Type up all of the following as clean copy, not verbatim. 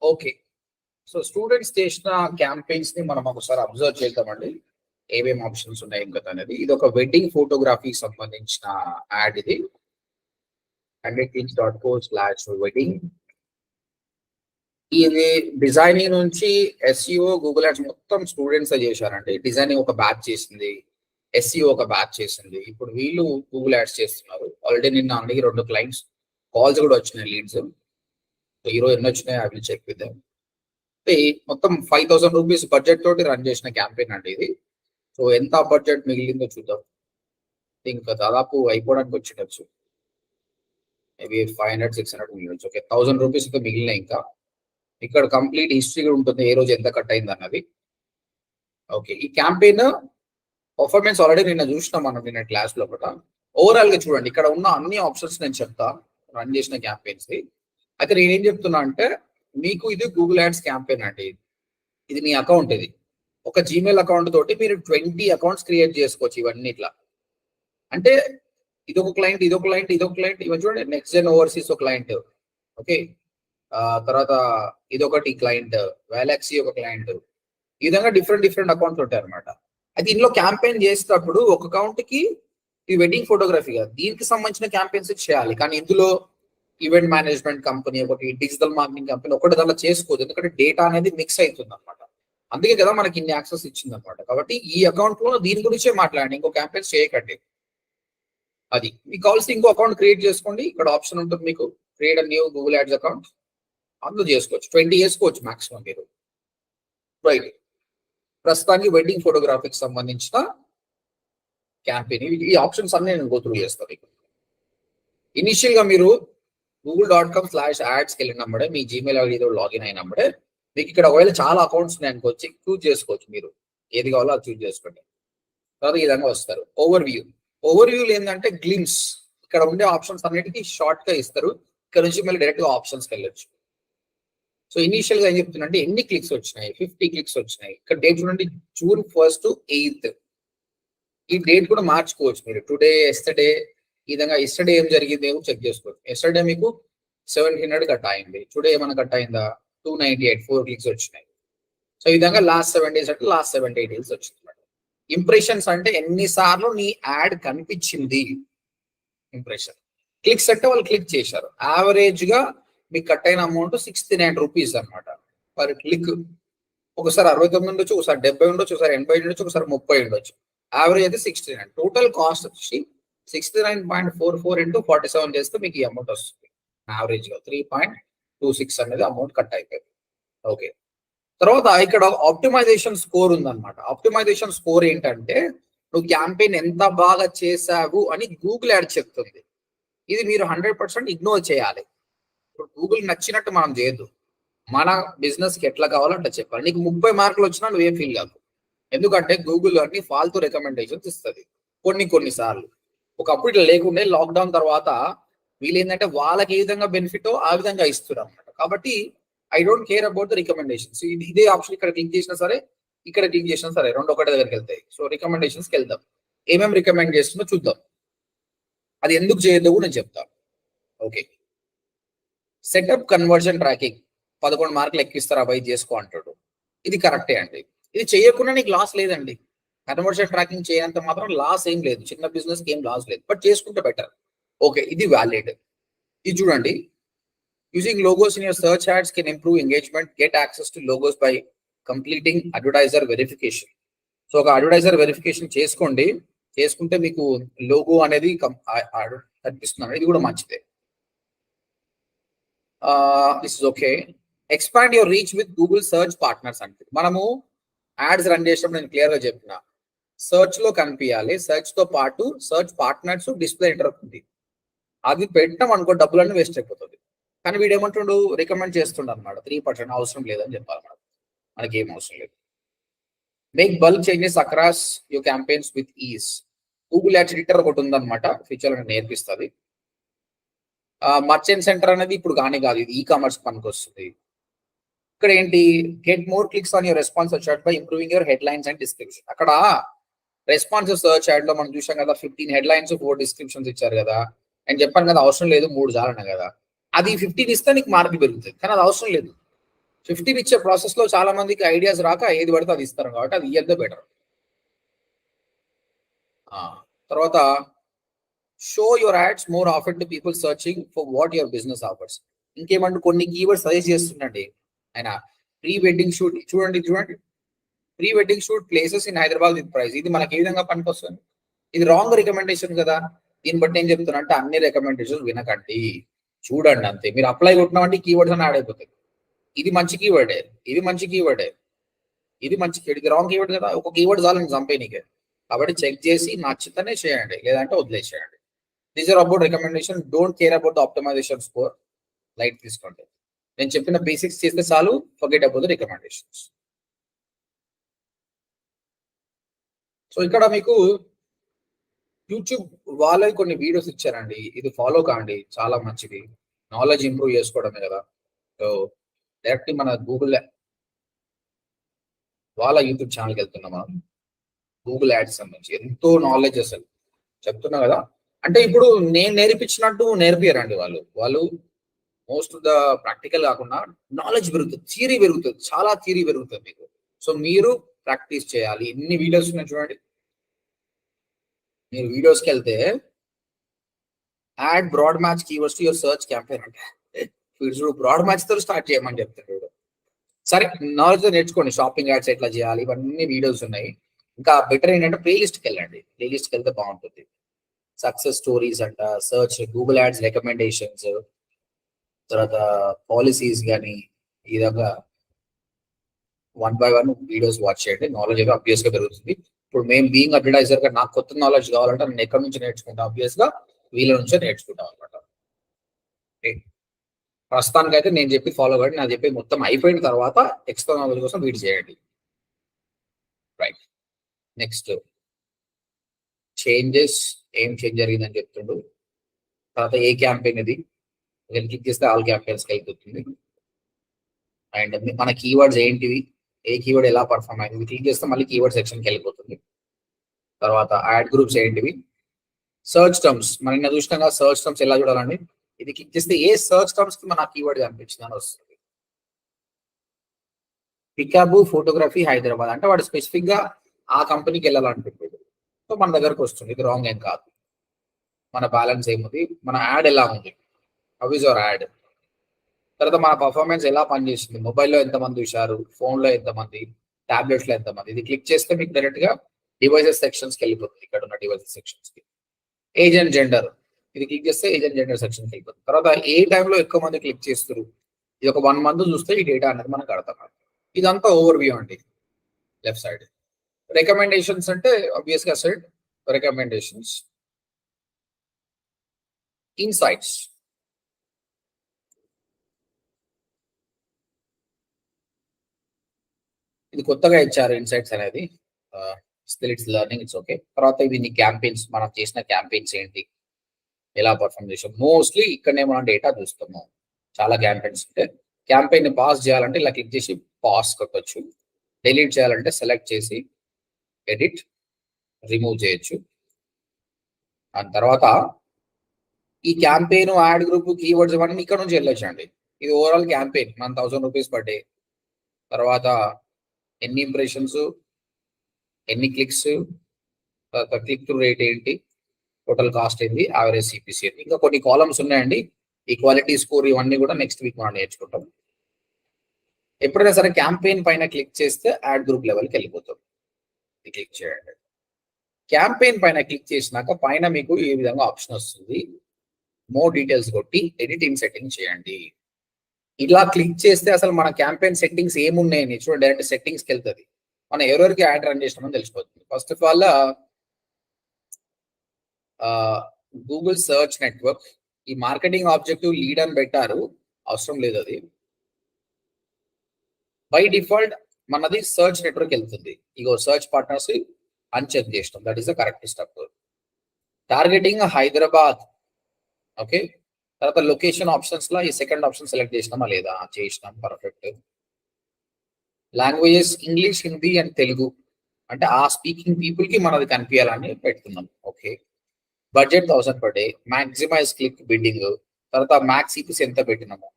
Okay. So students చేసిన campaigns ని మనం ఒకసారి అబ్జర్వ్ చేద్దామండి. ఏమేమి ఆప్షన్స్ ఉన్నాయి ఇంకా అనేది. ఇది ఒక వెడ్డింగ్ ఫోటోగ్రఫీ సంబంధించిన యాడ్ ఇది. 100kids.co/wedding. ఇది డిజైనింగ్ నుంచి ఎస్ఈఓ గూగుల్ యాడ్స్ మొత్తం స్టూడెంట్స్ చేశారండి. డిజైనింగ్ ఒక బ్యాచ్ చేసింది, ఎస్ఈఓ ఒక బ్యాచ్ చేసింది. ఇప్పుడు వీళ్ళు గూగుల్ యాడ్స్ చేస్తున్నారు. ఆల్రెడీ నిన్న అన్ని 2 క్లయింట్స్ కాల్స్ కూడా వచ్చినాయి, లీడ్స్. ఈరోజు ఎన్ని వచ్చినాయి అవి చెక్ చేద్దాం. మొత్తం 5,000 రూపీస్ బడ్జెట్ తోటి రన్ చేసిన క్యాంపెయిన్ అండి ఇది. సో ఎంత బడ్జెట్ మిగిలిందో చూద్దాం. ఇంకా దాదాపు అయిపోవడానికి వచ్చిండొచ్చు. మేబీ 500-600 మిగిలింది. ఓకే, 1000 రూపీస్ ఇంకా మిగిలినాయి. ఇంకా ఇక్కడ కంప్లీట్ హిస్టరీ కూడా ఉంటుంది, ఏ రోజు ఎంత కట్ అయింది అన్నది. ఓకే, ఈ క్యాంపెయిన్ పర్ఫార్మెన్స్ ఆల్రెడీ నిన్న చూసినాం మనం నిన్న క్లాస్ లోపల. ఓవరాల్ గా చూడండి, ఇక్కడ ఉన్న అన్ని ఆప్షన్స్ నేను చెప్తా రన్ చేసిన క్యాంపెయిన్స్. అయితే నేనేం చెప్తున్నా అంటే, మీకు ఇది గూగుల్ యాడ్స్ క్యాంపెయిన్ అండి. ఇది మీ అకౌంట్. ఇది ఒక జీమెయిల్ అకౌంట్ తోటి మీరు 20 అకౌంట్స్ క్రియేట్ చేసుకోవచ్చు. ఇవన్నీ ఇట్లా అంటే ఇదొక క్లయింట్, ఇదొక క్లయింట్, ఇదొక క్లయింట్. ఇవన్నీ చూడండి, నెక్స్ట్ జెన్ ఓవర్సీస్ ఒక క్లయింట్. ఓకే, తర్వాత ఇదొకటి క్లయింట్, వాలాక్సీ ఒక క్లయింట్. ఈ విధంగా డిఫరెంట్ అకౌంట్స్ ఉంటాయి అనమాట. అయితే ఇందులో క్యాంపెయిన్ చేసేటప్పుడు ఒక అకౌంట్ కి ఈ వెడ్డింగ్ ఫోటోగ్రఫీ కాదు, దీనికి సంబంధించిన క్యాంపెయిన్స్ చేయాలి. కానీ ఇందులో ఈవెంట్ మేనేజ్మెంట్ కంపెనీ ఒకటి, డిజిటల్ మార్కెటింగ్ కంపెనీ ఒకటి దానిలో చేసుకోదు. ఎందుకంటే డేటా అనేది మిక్స్ అవుతుంది అనమాట. అందుకే కదా మనకి ఇన్ని యాక్సెస్ ఇచ్చింది అనమాట. కాబట్టి ఈ అకౌంట్ లో దీని గురించే మాట్లాడండి, ఇంకో క్యాంపెయిన్స్ చేయకండి. అది మీకు కావాల్సి ఇంకో అకౌంట్ క్రియేట్ చేసుకోండి. ఇక్కడ ఆప్షన్ ఉంటుంది మీకు, create new Google ads account. అందులో చేసుకోవచ్చు, 20 చేసుకోవచ్చు మాక్సిమం మీరు. రైట్, ప్రస్తుతానికి వెడ్డింగ్ ఫోటోగ్రఫీకి సంబంధించిన క్యాంపెయిన్. ఈ ఆప్షన్స్ అన్ని నేను గో త్రూ చేస్తాను మీకు. ఇనిషియల్ గా మీరు google.com/ads వెళ్ళినప్పుడే మీ జీమెయిల్ ఐడితో లాగిన్ అయినప్పుడే మీకు ఇక్కడ ఒకవేళ చాలా అకౌంట్స్ ఉన్నాయనుకో చూజ్ చేసుకోవచ్చు. మీరు ఏది కావాలో అది చూజ్ చేసుకోండి. తర్వాత ఈ విధంగా వస్తారు. ఓవర్వ్యూలు ఏంటంటే గ్లిమ్స్, ఇక్కడ ఉండే ఆప్షన్స్ అన్నిటికీ షార్ట్ గా ఇస్తారు. ఇక్కడ నుంచి మళ్ళీ డైరెక్ట్ గా ఆప్షన్స్కి వెళ్ళొచ్చు. సో ఇనిషియల్ గా ఏం చెప్తున్నా, ఎన్ని క్లిక్స్ వచ్చినాయి, 50 క్లిక్స్ వచ్చినాయి. ఇక్కడ డేట్ చూడండి, June 1st to 8th. ఈ డేట్ కూడా మార్చుకోవచ్చు మీరు. టుడే, ఎస్టర్డే, ఈ విధంగా ఎస్టర్డే ఏం జరిగింది ఏమో చెక్ చేసుకోవచ్చు. ఎస్టర్డే మీకు 1700 కట్ అయింది, టుడే ఏమైనా కట్ అయిందా, 298, 4 క్లిక్స్ వచ్చినాయి. సో ఈ విధంగా లాస్ట్ 7 days అంటే లాస్ట్ 7 days వచ్చింది. ఇంప్రెషన్స్ అంటే ఎన్నిసార్లు నీ యాడ్ కనిపించింది, ఇంప్రెషన్. క్లిక్స్ అంటే వాళ్ళు క్లిక్ చేశారు. యావరేజ్ గా మీకు కట్ అయిన అమౌంట్ 69 రూపీస్ అనమాట పర్ క్లిక్. ఒకసారి 69 ఉండొచ్చు, ఒకసారి 70 ఉండొచ్చు, ఒకసారి 80 ఉండొచ్చు, ఒకసారి 30 ఉండొచ్చు. యావరేజ్ అయితే 69. టోటల్ కాస్ట్ వచ్చి 69.44 into 47 చేస్తే మీకు ఈ అమౌంట్ వస్తుంది. యావరేజ్ గా 3.26 అనేది అమౌంట్ కట్ అయిపోయింది. ఓకే, తర్వాత ఇక్కడ ఆప్టిమైజేషన్ స్కోర్ ఉందన్నమాట. ఆప్టిమైజేషన్ స్కోర్ ఏంటంటే నువ్వు క్యాంపెయిన్ ఎంత బాగా చేసావు అని గూగుల్ యాడ్ చెప్తుంది. ఇది మీరు 100% ఇగ్నోర్ చేయాలి. ఇప్పుడు గూగుల్ నచ్చినట్టు మనం చేయొద్దు. మన బిజినెస్ కి ఎట్లా కావాలో అట్లా చెప్పాలి. నీకు 30 మార్కులు వచ్చినా నువ్వేం ఫీల్ కాదు. ఎందుకంటే గూగుల్ అన్ని ఫాల్తూ రికమెండేషన్స్ ఇస్తుంది కొన్ని సార్లు. ఒకప్పుడు ఇట్లా లేకుండే, లాక్డౌన్ తర్వాత వీళ్ళు ఏంటంటే వాళ్ళకి ఏ విధంగా బెనిఫిటో ఆ విధంగా ఇస్తున్నారు అనమాట. కాబట్టి I don't care about the recommendations. ఇదే ఆప్షన్ ఇక్కడ క్లిక్ చేసినా సరే, ఇక్కడ క్లిక్ చేసినా సరే, రెండు ఒకటి దగ్గరికి వెళ్తాయి. సో రికమెండేషన్స్కి వెళ్దాం. ఏమేమి రికమెండ్ చేస్తుందో చూద్దాం. అది ఎందుకు చేయొద్దో కూడా నేను చెప్తాను. ఓకే, సెటప్ కన్వర్జన్ ట్రాకింగ్ 11 మార్కులు ఎక్కిస్తారు, అబ్బాయి చేసుకో అంటాడు. ఇది కరెక్టే అండి. ఇది చేయకుండా నీకు లాస్ లేదండి. కన్వర్జన్ ట్రాకింగ్ చేయనంత మాత్రం లాస్ ఏం లేదు. చిన్న బిజినెస్ కి ఏం లాస్ లేదు, బట్ చేసుకుంటే బెటర్. ఓకే, ఇది వ్యాలిడ్. ఇది చూడండి, using logos in your search ads can improve engagement. Get access to logos by completing advertiser verification. So ఒక అడ్వర్టైజర్ వెరిఫికేషన్ చేసుకుంటే మీకు లోగో అనేది కనిపిస్తుంది. ఇది కూడా మంచిదే. This is okay. Expand your reach with Google search partners అంటే మనము యాడ్స్ రన్ చేసినప్పుడు నేను క్లియర్ గా చెప్పిన సర్చ్ లో కనిపించాలి. సర్చ్ తో పాటు సర్చ్ పార్ట్నర్స్ డిస్ప్లే ఇంటరప్ట్ ఉంది. అది పెట్టడం అనుకో డబ్బులన్నీ వేస్ట్ అయిపోతుంది. కానీ వీడు ఏమంటుండు, రికమెండ్ చేస్తుండ అనమాట. 3% అవసరం లేదని చెప్పాలి. మనకి ఏం అవసరం లేదు. Make bulk changes across your campaigns with is. Google ads editor ఒకటి ఉందన్నమాట, ఫీచర్ నేర్పిస్తుంది. మర్చెంట్ సెంటర్ అనేది ఇప్పుడు కానీ కాదు, ఇది ఈ కామర్స్ పనికి వస్తుంది. ఇక్కడ ఏంటి, get more clicks on your response search by improving your headlines and description. అక్కడ రెస్పాన్సివ్ సర్చ్ యాడ్ లో మనం చూసాం కదా, 15 హెడ్లైన్స్ 4 డిస్క్రిప్షన్స్ ఇచ్చారు కదా. నేను చెప్పాను కదా అవసరం లేదు, 3 చాలన్నా కదా. అది 15 ఇస్తే నీకు మార్కులు పెరుగుతుంది, కానీ అది అవసరం లేదు. 50 ఇచ్చే ప్రాసెస్ లో చాలా మందికి ఐడియాస్ రాక ఏది పడితే అది ఇస్తారు కాబట్టి అది ఇయ్యద్దే బెటర్. తర్వాత show your ads more offer to people searching for what your business offers. ఇంకేమంటే కొన్ని కీవర్డ్స్ సజెస్ట్ చేస్తుండండి ఆయన. ప్రీ వెడ్డింగ్ షూట్ చూడండి, pre wedding shoot places in Hyderabad with price. ఇది మనకి ఏ విధంగా పనికొస్తుంది? ఇది రాంగ్ రికమెండేషన్ కదా. దీన్ని బట్టి ఏం చెప్తున్నా అంటే అన్ని రికమెండేషన్ వినకండి, చూడండి అంతే. మీరు అప్లై కొట్టినామంటే కీవర్డ్స్ అని యాడ్ అయిపోతాయి. ఇది మంచి కీవర్డే, ఇది మంచి కీవర్డే, ఇది మంచి కీవర్డ్, ఇది రాంగ్ కీవర్డ్ కదా. ఒక కీవర్డ్ చాలని చంపేనికే. కాబట్టి చెక్ చేసి నచ్చితేనే చేయండి, లేదంటే వదిలేసేయండి. These are about recommendation. Don't care about the optimization score. Light తీసుకోండి. నేను చెప్పిన బేసిక్స్ చేస్తే చాలు, forget about the recommendations. So ఇక్కడ మీకు యూట్యూబ్ వాళ్ళే కొన్ని వీడియోస్ ఇచ్చారండి, ఇది ఫాలో కాండి, చాలా మంచిది. నాలెడ్జ్ ఇంప్రూవ్ చేసుకోవడమే కదా. సో డైరెక్ట్ మన గూగుల్ వాళ్ళ యూట్యూబ్ ఛానల్కి వెళ్తున్నాం మనం. గూగుల్ యాడ్స్ సంబంధించి ఎంతో నాలెడ్జ్ అసలు చెప్తున్నా కదా. అంటే ఇప్పుడు నేను నేర్పించినట్టు నేర్పియరండి వాళ్ళు మోస్ట్ ఆఫ్ ద ప్రాక్టికల్ కాకుండా నాలెడ్జ్ పెరుగుతుంది, థియరీ పెరుగుతుంది, చాలా థియరీ పెరుగుతుంది మీకు. సో మీరు ప్రాక్టీస్ చేయాలి. ఎన్ని వీడియోస్ ఉన్నాయి చూడండి. మీరు వీడియోస్కి వెళ్తే add broad match keywords to your search campaign అంటే వీడు బ్రాడ్ మ్యాచ్ తో స్టార్ట్ చేయమని చెప్తాడు. సరే, నాలెడ్జ్ నేర్చుకోండి. షాపింగ్ యాడ్స్ ఎట్లా చేయాలి ఇవన్నీ వీడియోస్ ఉన్నాయి. ఇంకా బెటర్ ఏంటంటే ప్లేలిస్ట్కి వెళ్ళండి. ప్లేలిస్ట్కి వెళ్తే బాగుంటుంది. సక్సెస్ స్టోరీస్ అంట, సర్చ్, గూగుల్ యాడ్స్ రికమెండేషన్స్, తర్వాత పాలసీస్ కానీ, ఈ విధంగా 1 by 1 వీడియోస్ వాచ్ చేయండి. నాలెడ్జ్ అయితే అబ్వియస్ గా పెరుగుతుంది. ఇప్పుడు మేము బీయింగ్ అడ్వర్టైజర్ గా నాకు కొత్త నాలెడ్జ్ కావాలంటే నేను ఎక్కడి నుంచి నేర్చుకుంటాం? అబ్వియస్ గా వీళ్ళ నుంచే నేర్చుకుంటాం అనమాట. ప్రస్తుతానికి అయితే నేను చెప్పి ఫాలో కండి. నేను చెప్పి మొత్తం అయిపోయిన తర్వాత ఎక్స్ట్రా నాలెడ్జ్ కోసం వీడి చేయండి. Right, next changes. ఏం చేంజ్ జరిగిందని చెప్తుండు. తర్వాత ఏ క్యాంపెయిన్ ఇది, క్లిక్ చేస్తే ఆల్ క్యాంపెయిన్స్కి వెళ్ళిపోతుంది. అండ్ మన కీవర్డ్స్ ఏంటివి, ఏ కీవర్డ్ ఎలా పర్ఫామ్ అయింది క్లిక్ చేస్తే మళ్ళీ కీవర్డ్ సెక్షన్కి వెళ్ళిపోతుంది. తర్వాత యాడ్ గ్రూప్స్ ఏంటివి, సర్చ్ టర్మ్స్. మనం నిన్న చూసినాం కదా సర్చ్ టర్మ్స్ ఎలా చూడాలండి. ఇది క్లిక్ చేస్తే ఏ సర్చ్ టర్మ్స్ కి మన కీవర్డ్ కనిపించింది అని వస్తుంది. పికాబు ఫోటోగ్రఫీ హైదరాబాద్ అంటే వాడు స్పెసిఫిక్ గా ఆ కంపెనీకి వెళ్ళాలనుకుంటాడు. సో మన దగ్గరకు వస్తుంది. ఇది రాంగ్ ఏం కాదు. మన బ్యాలెన్స్ ఏముంది, మన యాడ్ ఎలా ఉంది, హౌ ఇస్ యువర్ యాడ్. తర్వాత మన పర్ఫార్మెన్స్ ఎలా పనిచేస్తుంది, మొబైల్లో ఎంతమంది చూశారు, ఫోన్లో ఎంతమంది, టాబ్లెట్స్లో ఎంతమంది. ఇది క్లిక్ చేస్తే మీకు డైరెక్ట్ గా డివైసెస్ సెక్షన్స్కి వెళ్ళిపోతుంది. ఇక్కడ ఉన్న డివైసెస్ సెక్షన్స్కి. ఏజ్ అండ్ జెండర్, ఇది క్లిక్ చేస్తే ఏజ్ అండ్ జెండర్ సెక్షన్కి వెళ్ళిపోతుంది. తర్వాత ఏ టైంలో ఎక్కువ మంది క్లిక్ చేస్తారు, ఇది ఒక 1 month చూస్తే ఈ డేటా అనేది మనకు అర్థం. ఇదంతా ఓవర్ వ్యూ అండి. లెఫ్ట్ సైడ్ రికమెండేషన్స్ అంటే ఆబ్వియస్ గా సైడ్ రికమెండేషన్స్. ఇన్సైట్స్, ఇది కొత్తగా ఇచ్చారు ఇన్సైట్స్ అనేది. Still it's learning, it's okay. తర్వాత ఇది నీ క్యాంపెయిన్స్, మనం చేసిన క్యాంపెయిన్స్ ఏంటి, ఎలా పర్ఫామ్ చేసాం. మోస్ట్లీ ఇక్కడనే మనం డేటా చూస్తాము. చాలా క్యాంపెయిన్స్ ఉంటే క్యాంపెయిన్ పాస్ చేయాలంటే ఇలా క్లిక్ చేసి పాస్ కొట్టచ్చు. డిలీట్ చేయాలంటే సెలెక్ట్ చేసి ఎడిట్, రిమూవ్ చేయొచ్చు. దాని తర్వాత ఈ క్యాంపెయిన్, యాడ్ గ్రూప్, కీవర్డ్స్ ఇవన్నీ ఇక్కడ నుంచి వెళ్ళొచ్చండి. ఇది ఓవరాల్ క్యాంపెయిన్ మన 1000 రూపీస్ పర్ డే. తర్వాత ఎన్ని ఇంప్రెషన్స్, ఎన్ని క్లిక్స్, తర్వాత క్లిక్ త్రూ రేట్ ఏంటి, టోటల్ కాస్ట్ ఏంటి, యావరేజ్ సిపిసి ఏంటి. ఇంకా కొన్ని కాలమ్స్ ఉన్నాయండి. ఈ క్వాలిటీ స్కోర్ ఇవన్నీ కూడా నెక్స్ట్ వీక్ మనం నేర్చుకుంటాం. ఎప్పుడైనా సరే క్యాంపెయిన్ పైన క్లిక్ చేస్తే యాడ్ గ్రూప్ లెవెల్కి వెళ్ళిపోతాం. క్లిక్ చేయండి. క్యాంపెయిన్ పైన క్లిక్ చేసినాక పైన మీకు ఈ విధంగా ఆప్షన్ వస్తుంది. మోర్ డీటెయిల్స్ కొట్టి ఎడిటింగ్ సెట్టింగ్ చేయండి. ఇలా క్లిక్ చేస్తే అసలు మన క్యాంపెయిన్ సెట్టింగ్స్ ఏమున్నాయని చూడండి. డైరెక్ట్ సెట్టింగ్స్కి వెళ్తుంది. మనం ఎవరెవరికి యాడ్ రన్ చేసినామని తెలిసిపోతుంది. First of all Google search network, ఈ మార్కెటింగ్ ఆబ్జెక్టివ్ లీడ్ అని పెట్టారు, అవసరం లేదు. అది బై డిఫాల్ట్ మనది సర్చ్ నెట్వర్క్ వెళ్తుంది. ఇగో సర్చ్ పార్ట్నర్స్ అన్చెక్ చేసినాం, that is the correct step. Targeting Hyderabad, okay. తర్వాత లొకేషన్ ఆప్షన్స్ లో ఈ సెకండ్ ఆప్షన్ సెలెక్ట్ చేసినామా లేదా, చేసినాం, perfect. Languages English, Hindi and Telugu, అంటే ఆ స్పీకింగ్ పీపుల్ కి మనది కనిపించాలని పెడుతున్నాం, okay. Budget 1000 per day, maximise click bidding. తర్వాత మ్యాక్స్ సిపిసి ఎంత పెట్టినాము,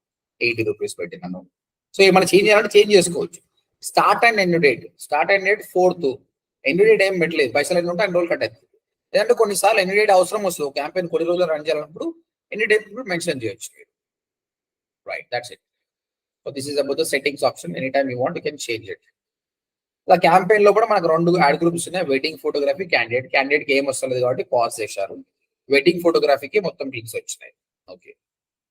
80 రూపీస్ పెట్టినాము. సో ఏమైనా చేంజ్ చేయాలంటే చేంజ్ చేసుకోవచ్చు. Start and end date 4th, end date ఏం పెట్టలేదు, పైసలు ఎన్ని ఉంటే అన్ని రోజులు కట్ అవుతుంది. లేదంటే కొన్నిసార్లు ఎండ్ డేట్ అవసరం వస్తుంది, క్యాంపెయిన్ కొన్ని రోజులు రన్ చేయాలన్నప్పుడు ఎండ్ డేట్ మెన్షన్ చేయొచ్చు. Right, that's it. So this is about the settings option. Any time you want you can change it. ఇలా క్యాంపెయిన్ లో కూడా మనకు 2 యాడ్ గ్రూప్స్ ఉన్నాయి, వెడ్డింగ్ ఫోటోగ్రఫీ, క్యాండిడేట్ కి ఏం వస్తలేదు కాబట్టి పాజ్ చేశారు. వెడ్డింగ్ ఫోటోగ్రఫీకి మొత్తం క్లిక్స్ వచ్చినాయి. ఓకే,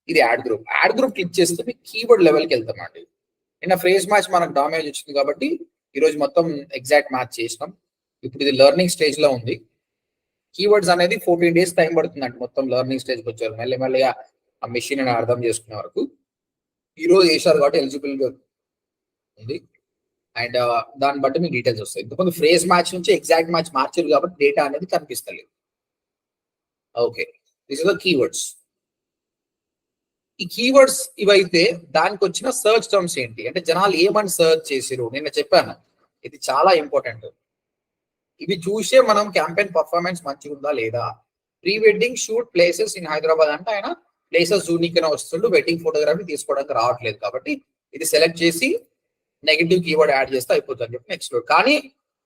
ఇది యాడ్ గ్రూప్ క్లిక్ చేస్తే మీకు కీవర్డ్ లెవెల్కి వెళ్తామండి. నిన్న ఫ్రేజ్ మ్యాచ్ మనకు డామేజ్ వచ్చింది కాబట్టి ఈరోజు మొత్తం ఎగ్జాక్ట్ మ్యాచ్ చేసినాం. ఇప్పుడు ఇది లెర్నింగ్ స్టేజ్ లో ఉంది. కీవర్డ్స్ అనేది 14 days టైం పడుతుందండి మొత్తం లెర్నింగ్ స్టేజ్కి వచ్చారు, మెల్లిమెల్లిగా ఆ మెషిన్ అని అర్థం చేసుకునే వరకు. ఈరోజు చేశారు కాబట్టి ఎలిజిబుల్ గా ఉంది, అండ్ దాన్ని బట్టి మీకు డీటెయిల్స్ వస్తాయి. ఇంతకుముందు ఫ్రేజ్ మ్యాచ్ నుంచి ఎగ్జాక్ట్ మ్యాచ్ మార్చారు కాబట్టి డేటా అనేది కనిపిస్తలేదు. Okay, this is the keywords. ఈ కీవర్డ్స్ ఇవైతే దానికి వచ్చిన సర్చ్ టర్మ్స్ ఏంటి అంటే జనాలు ఏమని సర్చ్ చేసిరు నిన్న చెప్పాను, ఇది చాలా ఇంపార్టెంట్. ఇవి చూసే మనం క్యాంపెయిన్ పర్ఫార్మెన్స్ మంచిగా ఉందా లేదా. Pre wedding shoot places in Hyderabad అంటే ఆయన ప్లేసెస్ యూనిక్ గా వస్తుండు, వెడ్డింగ్ ఫోటోగ్రఫీ తీసుకోవడానికి రావట్లేదు కాబట్టి ఇది సెలెక్ట్ చేసి నెగిటివ్ కీవర్డ్ యాడ్ చేస్తే అయిపోతుంది చెప్పి నెక్స్ట్. కానీ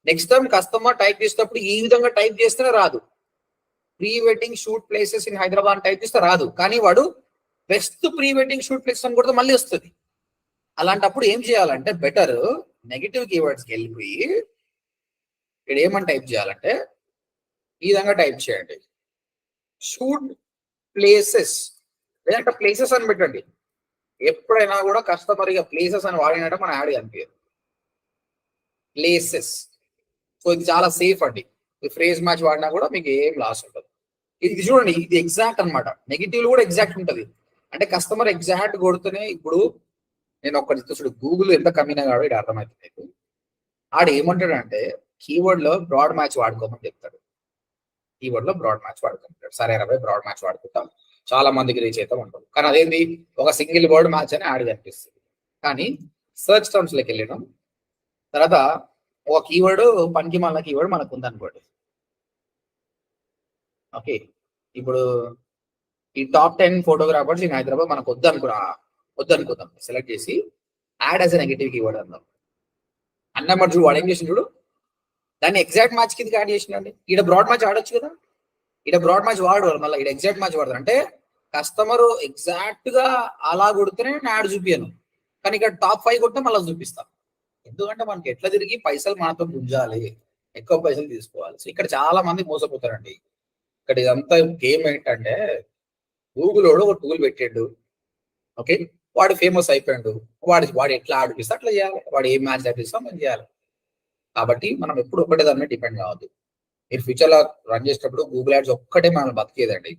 నెక్స్ట్ టైం కస్టమర్ టైప్ చేసేటప్పుడు ఈ విధంగా టైప్ చేస్తేనే రాదు. Pre wedding shoot places in Hyderabad type చేస్తే రాదు, కానీ వాడు best pre wedding shoot place అని కూడా మళ్ళీ వస్తుంది. అలాంటప్పుడు ఏం చేయాలంటే బెటర్ నెగిటివ్ కీవర్డ్స్కి వెళ్ళిపోయి ఇక్కడ ఏమని టైప్ చేయాలంటే ఈ విధంగా టైప్ చేయండి, షూట్ ప్లేసెస్, లేదంటే ప్లేసెస్ అని పెట్టండి. ఎప్పుడైనా కూడా కస్టమర్ ఇక ప్లేసెస్ అని వాడినట్టు మన యాడ్ కనిపించదు, ప్లేసెస్. సో ఇది చాలా సేఫ్ అండి, ఫ్రేజ్ మ్యాచ్ వాడినా కూడా మీకు ఏం లాస్ ఉంటుంది. ఇది చూడండి, ఇది ఎగ్జాక్ట్ అనమాట. నెగిటివ్ కూడా ఎగ్జాక్ట్ ఉంటుంది, అంటే కస్టమర్ ఎగ్జాక్ట్ కొడుతూనే. ఇప్పుడు నేను ఒక్కటి చూడు, గూగుల్ ఎంత కమ్మినా కాదు ఇది అర్థమవుతుంది మీకు. ఆడు ఏమంటాడంటే కీవర్డ్ లో బ్రాడ్ మ్యాచ్ వాడుకోమని చెప్తాడు. కీవర్డ్ లో బ్రాడ్ మ్యాచ్ వాడుకుంటాడు. సరే రవే బ్రాడ్ మ్యాచ్ వాడుకుంటాం, చాలా మందికి రీచ్ అయితే ఉంటుంది. కానీ అదేంటి ఒక సింగిల్ వర్డ్ మ్యాచ్ అని యాడ్ కనిపిస్తుంది. కానీ సర్చ్ టర్మ్స్ లోకి వెళ్ళినాం తర్వాత ఒక కీవర్డ్ పనికి మళ్ళీ కీవర్డ్ మనకు ఉందనుకోండి. ఓకే, ఇప్పుడు ఈ టాప్ 10 ఫోటోగ్రాఫర్స్ ఇన్ హైదరాబాద్ మనకు వద్దనుకుందాం, సెలెక్ట్ చేసి add as a negative keyword అందాం. అన్నమాట చూడు వాడు ఏం చేసిన చూడు, దాన్ని ఎగ్జాక్ట్ మ్యాచ్ కింద యాడ్ చేసినండి. ఈడ బ్రాడ్ మ్యాచ్ ఆడొచ్చు కదా, ఈడ బ్రాడ్ మ్యాచ్ వాడు మళ్ళీ ఈడ ఎగ్జాక్ట్ మ్యాచ్ వాడతారు. అంటే కస్టమర్ ఎగ్జాక్ట్ గా అలా కొడితేనే నేను యాడ్ చూపియను, కానీ ఇక్కడ టాప్ 5 కొట్టే మళ్ళీ చూపిస్తాను. ఎందుకంటే మనకి ఎట్లా తిరిగి పైసలు మనతో గుంజాలి, ఎక్కువ పైసలు తీసుకోవాలి. సో ఇక్కడ చాలా మంది మోసపోతారండి. ఇక్కడ ఇదంతా గేమ్ ఏంటంటే గూగుల్ వాడు ఒక టూల్ పెట్టాడు, ఓకే, వాడు ఫేమస్ అయిపోయాడు, వాడు ఎట్లా ఆడిపిస్తే అట్లా చేయాలి, వాడు ఏం మ్యాచ్ ఆడిపిస్తా మనం చేయాలి. కాబట్టి మనం ఎప్పుడు ఒకటే దాని మీద డిపెండ్ కావద్దు. మీరు ఫ్యూచర్ లో రన్ చేసేటప్పుడు గూగుల్ యాడ్స్ ఒక్కటే మనం బతికేదండి.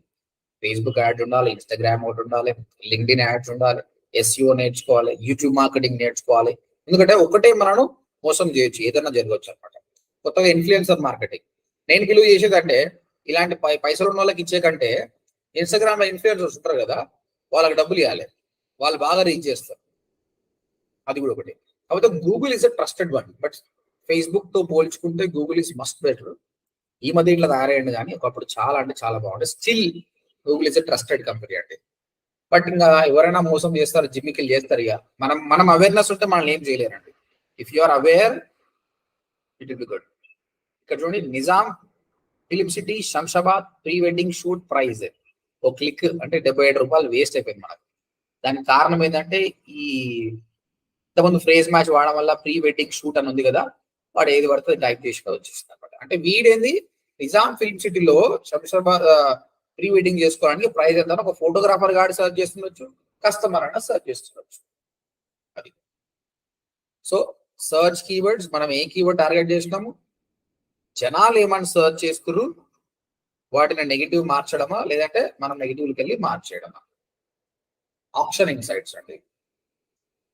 ఫేస్బుక్ యాడ్ ఉండాలి, ఇన్స్టాగ్రామ్ ఒకటి ఉండాలి, లింక్డ్ఇన్ యాడ్స్ ఉండాలి, SEO నేర్చుకోవాలి, యూట్యూబ్ మార్కెటింగ్ నేర్చుకోవాలి. ఎందుకంటే ఒకటే మనను మోసం చేయొచ్చు, ఏదైనా జరగవచ్చు అనమాట. కొత్తగా ఇన్ఫ్లుయెన్సర్ మార్కెటింగ్ నేను బిలీవ్ చేసేదంటే ఇలాంటి పైసలు ఉన్న వాళ్ళకి ఇచ్చే కంటే ఇన్స్టాగ్రామ్ లో ఇన్ఫ్లుయెన్సర్స్ ఉంటారు కదా, వాళ్ళకి డబ్బులు ఇవ్వాలి, వాళ్ళు బాగా రీచ్ చేస్తారు. అది కూడా ఒకటి. కాకపోతే Google is a trusted one, but Facebook తో పోల్చుకుంటే గూగుల్ ఇస్ మస్ట్ బెటర్. ఈ మధ్య ఇట్లా తయారయ్యండి, కానీ ఒకప్పుడు చాలా అంటే చాలా బాగుంటుంది. Still Google is a trusted company అండి. బట్ ఇంకా ఎవరైనా మోసం చేస్తారు, జిమ్మికిల్ చేస్తారు. ఇక మనం అవేర్నెస్ ఉంటే మనల్ని ఏం చేయలేరండి. If you are aware it will be good. ఇక్కడ చూడండి, Nizam film city Shamshabad pre wedding shoot price ఒక క్లిక్ అంటే 77 రూపాయలు వేస్ట్ అయిపోయింది మనకు. దానికి కారణం ఏంటంటే ఈ ఇంతకుముందు ఫ్రేజ్ మ్యాచ్ వాడడం వల్ల ప్రీ వెడ్డింగ్ షూట్ అని ఉంది కదా, వాడు ఏది పడుతుంది టైప్ చేసి వచ్చేసింది అనమాట. అంటే వీడేంది నిజాం ఫిల్మ్ సిటీలో శంషాబాద్ ప్రీ వెడ్డింగ్ చేసుకోవడానికి ప్రైజ్ ఎంత, ఒక ఫోటోగ్రాఫర్ గాడి సర్చ్ చేస్తుండొచ్చు, కస్టమర్ అన్న సర్చ్ చేస్తుండొచ్చు. అది సో సర్చ్ కీవర్డ్స్ మనం ఏ కీవర్డ్ టార్గెట్ చేసినాము, జనాలు ఏమని సర్చ్ చేస్తున్నారు, వాటిని నెగిటివ్ మార్చడమా లేదంటే మనం నెగిటివ్కి వెళ్ళి మార్చేయడమా. ఆప్షన్ ఇన్సైట్స్ అండి,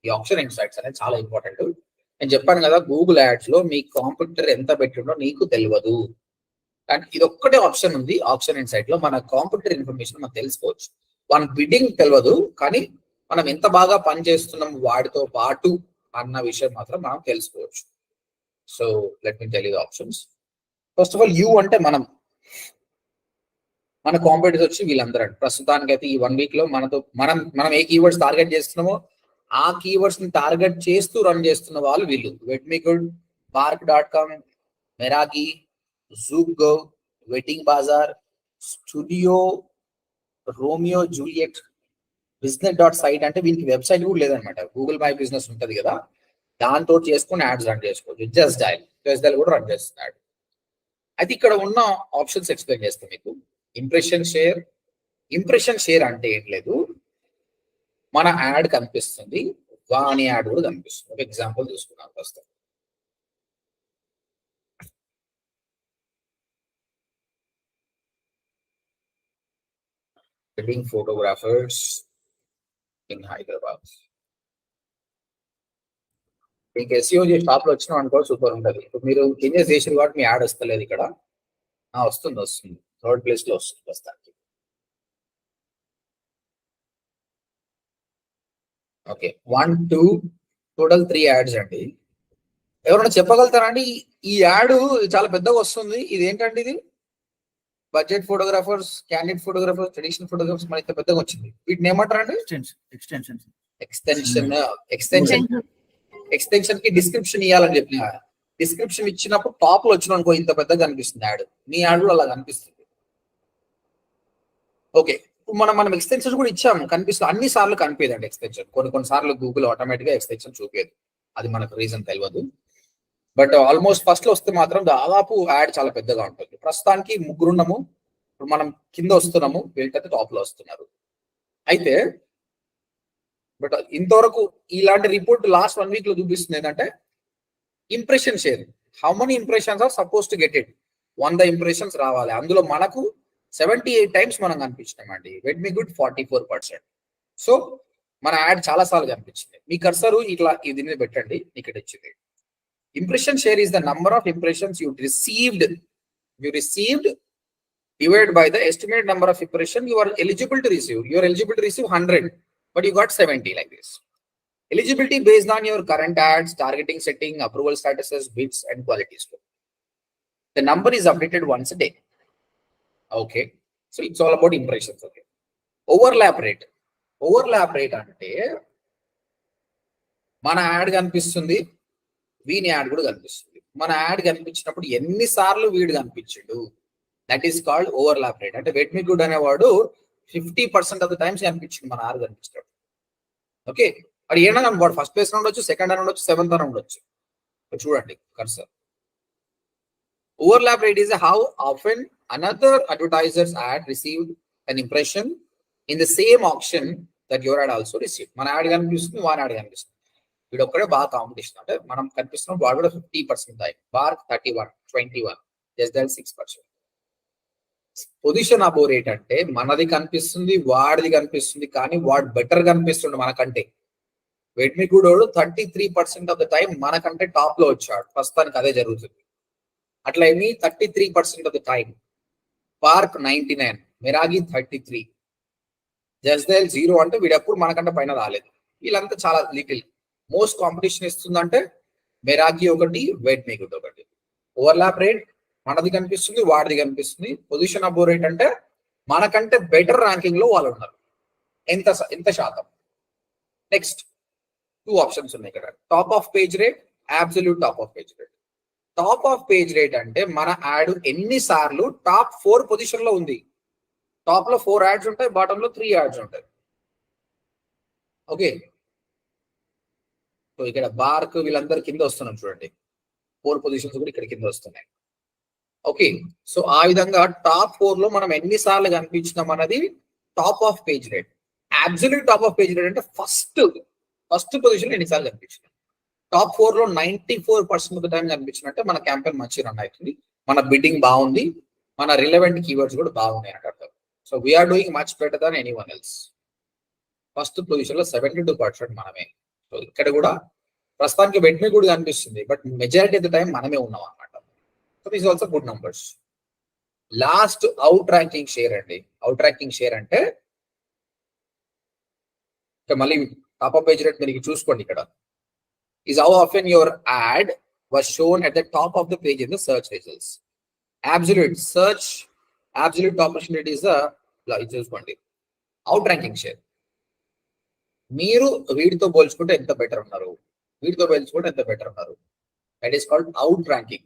ఈ ఆప్షన్ ఇన్సైట్స్ అనేది చాలా ఇంపార్టెంట్. నేను చెప్పాను కదా, గూగుల్ యాడ్స్ లో మీ కాంపిటీటర్ ఎంత పెట్టిండో నీకు తెలియదు, కానీ ఇది ఒక్కటే ఆప్షన్ ఉంది. ఆప్షన్ ఇన్సైట్ లో మన కాంపిటీటర్ ఇన్ఫర్మేషన్ మనం తెలుసుకోవచ్చు. వన్ బిడ్డింగ్ తెలియదు, కానీ మనం ఎంత బాగా పనిచేస్తున్నాం వాడితో పాటు అన్న విషయం మాత్రం మనం తెలుసుకోవచ్చు. So let me tell you the options. First of all you అంటే మన కాంపిటీటర్స్ వచ్చి వీళ్ళందరూ అండి. ప్రస్తుతానికి అయితే ఈ 1 వీక్ లో మనం ఏ కీవర్డ్స్ టార్గెట్ చేస్తున్నామో ఆ కీవర్డ్స్ ని టార్గెట్ చేస్తూ రన్ చేస్తున్న వాళ్ళు వీళ్ళు. వెట్మిగుడ్, bark.com, మెరాగి, జూగో, wedding బాజార్, studio, Romeo Juliet, business.site అంటే వీనికి వెబ్సైట్ కూడా లేదనమాట. గూగుల్ మై బిజినెస్ ఉంటది కదా, దాంతో చేసుకుని యాడ్స్ రన్ చేసుకోవచ్చు. జస్ట్ డైల్ కూడా రన్ చేస్తున్నాడు. అయితే ఇక్కడ ఉన్న ఆప్షన్స్ ఎక్స్ప్లెయిన్ చేస్తాం మీకు. ఇంప్రెషన్ షేర్ అంటే ఏం లేదు, మన యాడ్ కనిపిస్తుంది, వాని యాడ్ కూడా కనిపిస్తుంది. ఒక ఎగ్జాంపుల్ తీసుకున్నాను ప్రస్తుతం. Wedding photographers in Hyderabad. మీకు ఎస్ఈఓ చేసి టాప్ లో వచ్చినాం అనుకో సూపర్ ఉంటుంది. ఇప్పుడు మీరు బిజినెస్ చేసిన కాబట్టి మీ యాడ్ వస్తలేదు ఇక్కడ. వస్తుంది 3rd ప్లేస్ లో వస్తుంది ప్రస్తుతానికి. ఓకే, 1, 2 టోటల్ 3 యాడ్స్ అండి. ఎవరైనా చెప్పగలుగుతారండి ఈ యాడ్ చాలా పెద్దగా వస్తుంది, ఇది ఏంటండి? ఇది budget photographers, candid photographers, traditional photographers మన ఇంత పెద్దగా వచ్చింది. వీటిని ఏమంటారండి? ఎక్స్టెన్షన్ కి డిస్క్రిప్షన్ ఇవ్వాలని చెప్పిన. డిస్క్రిప్షన్ ఇచ్చినప్పుడు టాప్ లో వచ్చిన అనుకో ఇంత పెద్దగా కనిపిస్తుంది యాడ్. మీ యాడ్ కూడా అలా కనిపిస్తుంది. ఓకే, మనం ఎక్స్టెన్షన్ కూడా ఇచ్చాము, కనిపిస్తుంది. అన్ని సార్లు కనిపించదండి ఎక్స్టెన్షన్. కొన్ని సార్లు గూగుల్ ఆటోమేటిక్ గా ఎక్స్టెన్షన్ చూపేది, అది మనకు రీజన్ తెలియదు. బట్ ఆల్మోస్ట్ ఫస్ట్ లో వస్తే మాత్రం దాదాపు యాడ్ చాలా పెద్దగా ఉంటుంది. ప్రస్తుతానికి 3 ఉన్నాము, ఇప్పుడు మనం కింద వస్తున్నాము, వీళ్ళకైతే టాప్ లో వస్తున్నారు. అయితే బట్ ఇంతవరకు ఇలాంటి రిపోర్ట్ లాస్ట్ 1 వీక్ లో చూపిస్తుంది ఏంటంటే impression share. How many impressions are suppose to get it? 100 impressions రావాలి, అందులో మనకు 78 టైమ్స్ మనం కనిపించినామండి. వెడ్మిగుడ్ 44%. సో మన యాడ్ చాలా సార్లు కనిపించింది. మీ కర్సర్ ఇట్లా ఇది మీద పెట్టండి, ఇక్కడ ఇచ్చింది. Impression share is the number of impressions you received divided by the estimated number of impression you are eligible to receive. You are eligible to receive 100, but you got 70 like this. Eligibility based on your current ads, targeting setting, approval statuses, bids, and quality score. The number is updated once a day. Okay, so it's all about impressions. Okay, overlap rate అంటే మన add కనిపిస్తుంది, వీని add కూడా కనిపిస్తుంది. మన add కనిపించినప్పుడు ఎన్నిసార్లు వీడు కనిపించాడు, that is called overlap rate. అంటే వెడ్మిగుడ్ అనేవాడు 50% ఆఫ్ ద టైమ్స్ కనిపించింది మన యాడ్ కనిపిస్తాడు. ఓకే, అది ఏమన్నా వాడు ఫస్ట్ ప్లేస్ ఉండొచ్చు, సెకండ్ అని ఉండొచ్చు, 7th అని ఉండొచ్చు. చూడండి cursor. Overlap rate is how often another advertiser's ad received an impression in the same auction that your ad also received. మన యాడ్ కనిపిస్తుంది, వాని యాడ్ కనిపిస్తుంది. వీడు ఒక్కడే బాగా కాంపిటీషన్. అంటే మనం కనిపిస్తున్నాం, వాడు కూడా 50% అయ్యి. బార్క్ 31, 21, జస్ట్ దాన్ 6%. పొజిషన్ అబో రేట్ అంటే మనది కనిపిస్తుంది, వాడిది కనిపిస్తుంది, కానీ వాడు బెటర్ కనిపిస్తుండే మనకంటే. వెడ్మిగుడోడు 33% ఆఫ్ ద టైం మనకంటే టాప్ లో వచ్చాడు. ప్రస్తుతానికి అదే జరుగుతుంది. అట్లా ఏమి 33% ఆఫ్ ద టైం. పార్క్ 99, మెరాగి 33, జస్దైల్ 0 అంటే వీడెప్పుడు మనకంటే పైన రాలేదు. వీళ్ళంతా చాలా లిటిల్. మోస్ట్ కాంపిటీషన్ ఇస్తుందంటే మెరాగి ఒకటి, వెడ్మిగుడ్ ఒకటి. ఓవర్లాప్ రేట్ మనది కనిపిస్తుంది, వాడిది కనిపిస్తుంది. పొజిషన్ అబో రేట్ అంటే మనకంటే బెటర్ ర్యాంకింగ్ లో వాళ్ళు ఉన్నారు. ఎంత శాతం? నెక్స్ట్ 2 ఆప్షన్స్ ఉన్నాయి ఇక్కడ. Top of page rate, absolute top of page rate. Top of page rate అంటే మన యాడ్ ఎన్నిసార్లు టాప్ 4 పొజిషన్ లో ఉంది. టాప్ లో 4 యాడ్స్ ఉంటాయి, బాటమ్ లో 3 యాడ్స్ ఉంటాయి. ఓకే, సో ఇక్కడ బార్క్ వీళ్ళందరూ కింద వస్తున్నాం చూడండి. 4 పొజిషన్స్ కూడా ఇక్కడ కింద వస్తున్నాయి. ఓకే, సో ఆ విధంగా టాప్ 4 లో మనం ఎన్నిసార్లు కనిపించినాం అన్నది top of page rate. Absolute top of page rate అంటే ఫస్ట్ పొజిషన్ ఎన్నిసార్లు కనిపించినాం. టాప్ 4 లో 94% ఆఫ్ ద టైం కనిపించినట్టే మన క్యాంపెయిన్ మంచి రన్ అవుతుంది, మన బిడ్డింగ్ బాగుంది, మన రిలవెంట్ కీవర్డ్స్ కూడా బాగున్నాయి అని అర్థం. So we are doing much better than anyone else. First position లో 72% మనమే. సో ఇక్కడ కూడా ప్రస్తుతానికి వెడ్మిగుడ్ కనిపిస్తుంది, but majority of the time మనమే ఉన్నాం అనమాట. So this also good numbers. Last out ranking share అండి. అవుట్ ర్యాంకింగ్ షేర్ అంటే మళ్ళీ టాప్ ఆఫ్ పేజ్ రేట్ మీరు చూసుకోండి. ఇక్కడ is how often your ad was shown at the top of the page in the search results. Absolute top percentage is the outranking share. మీరు వీటితో పోల్చుకుంటే ఎంత better ఉన్నారు, వీటితో పోల్చుకుంటే ఎంత బెటర్ ఉన్నారు. That is called out ranking.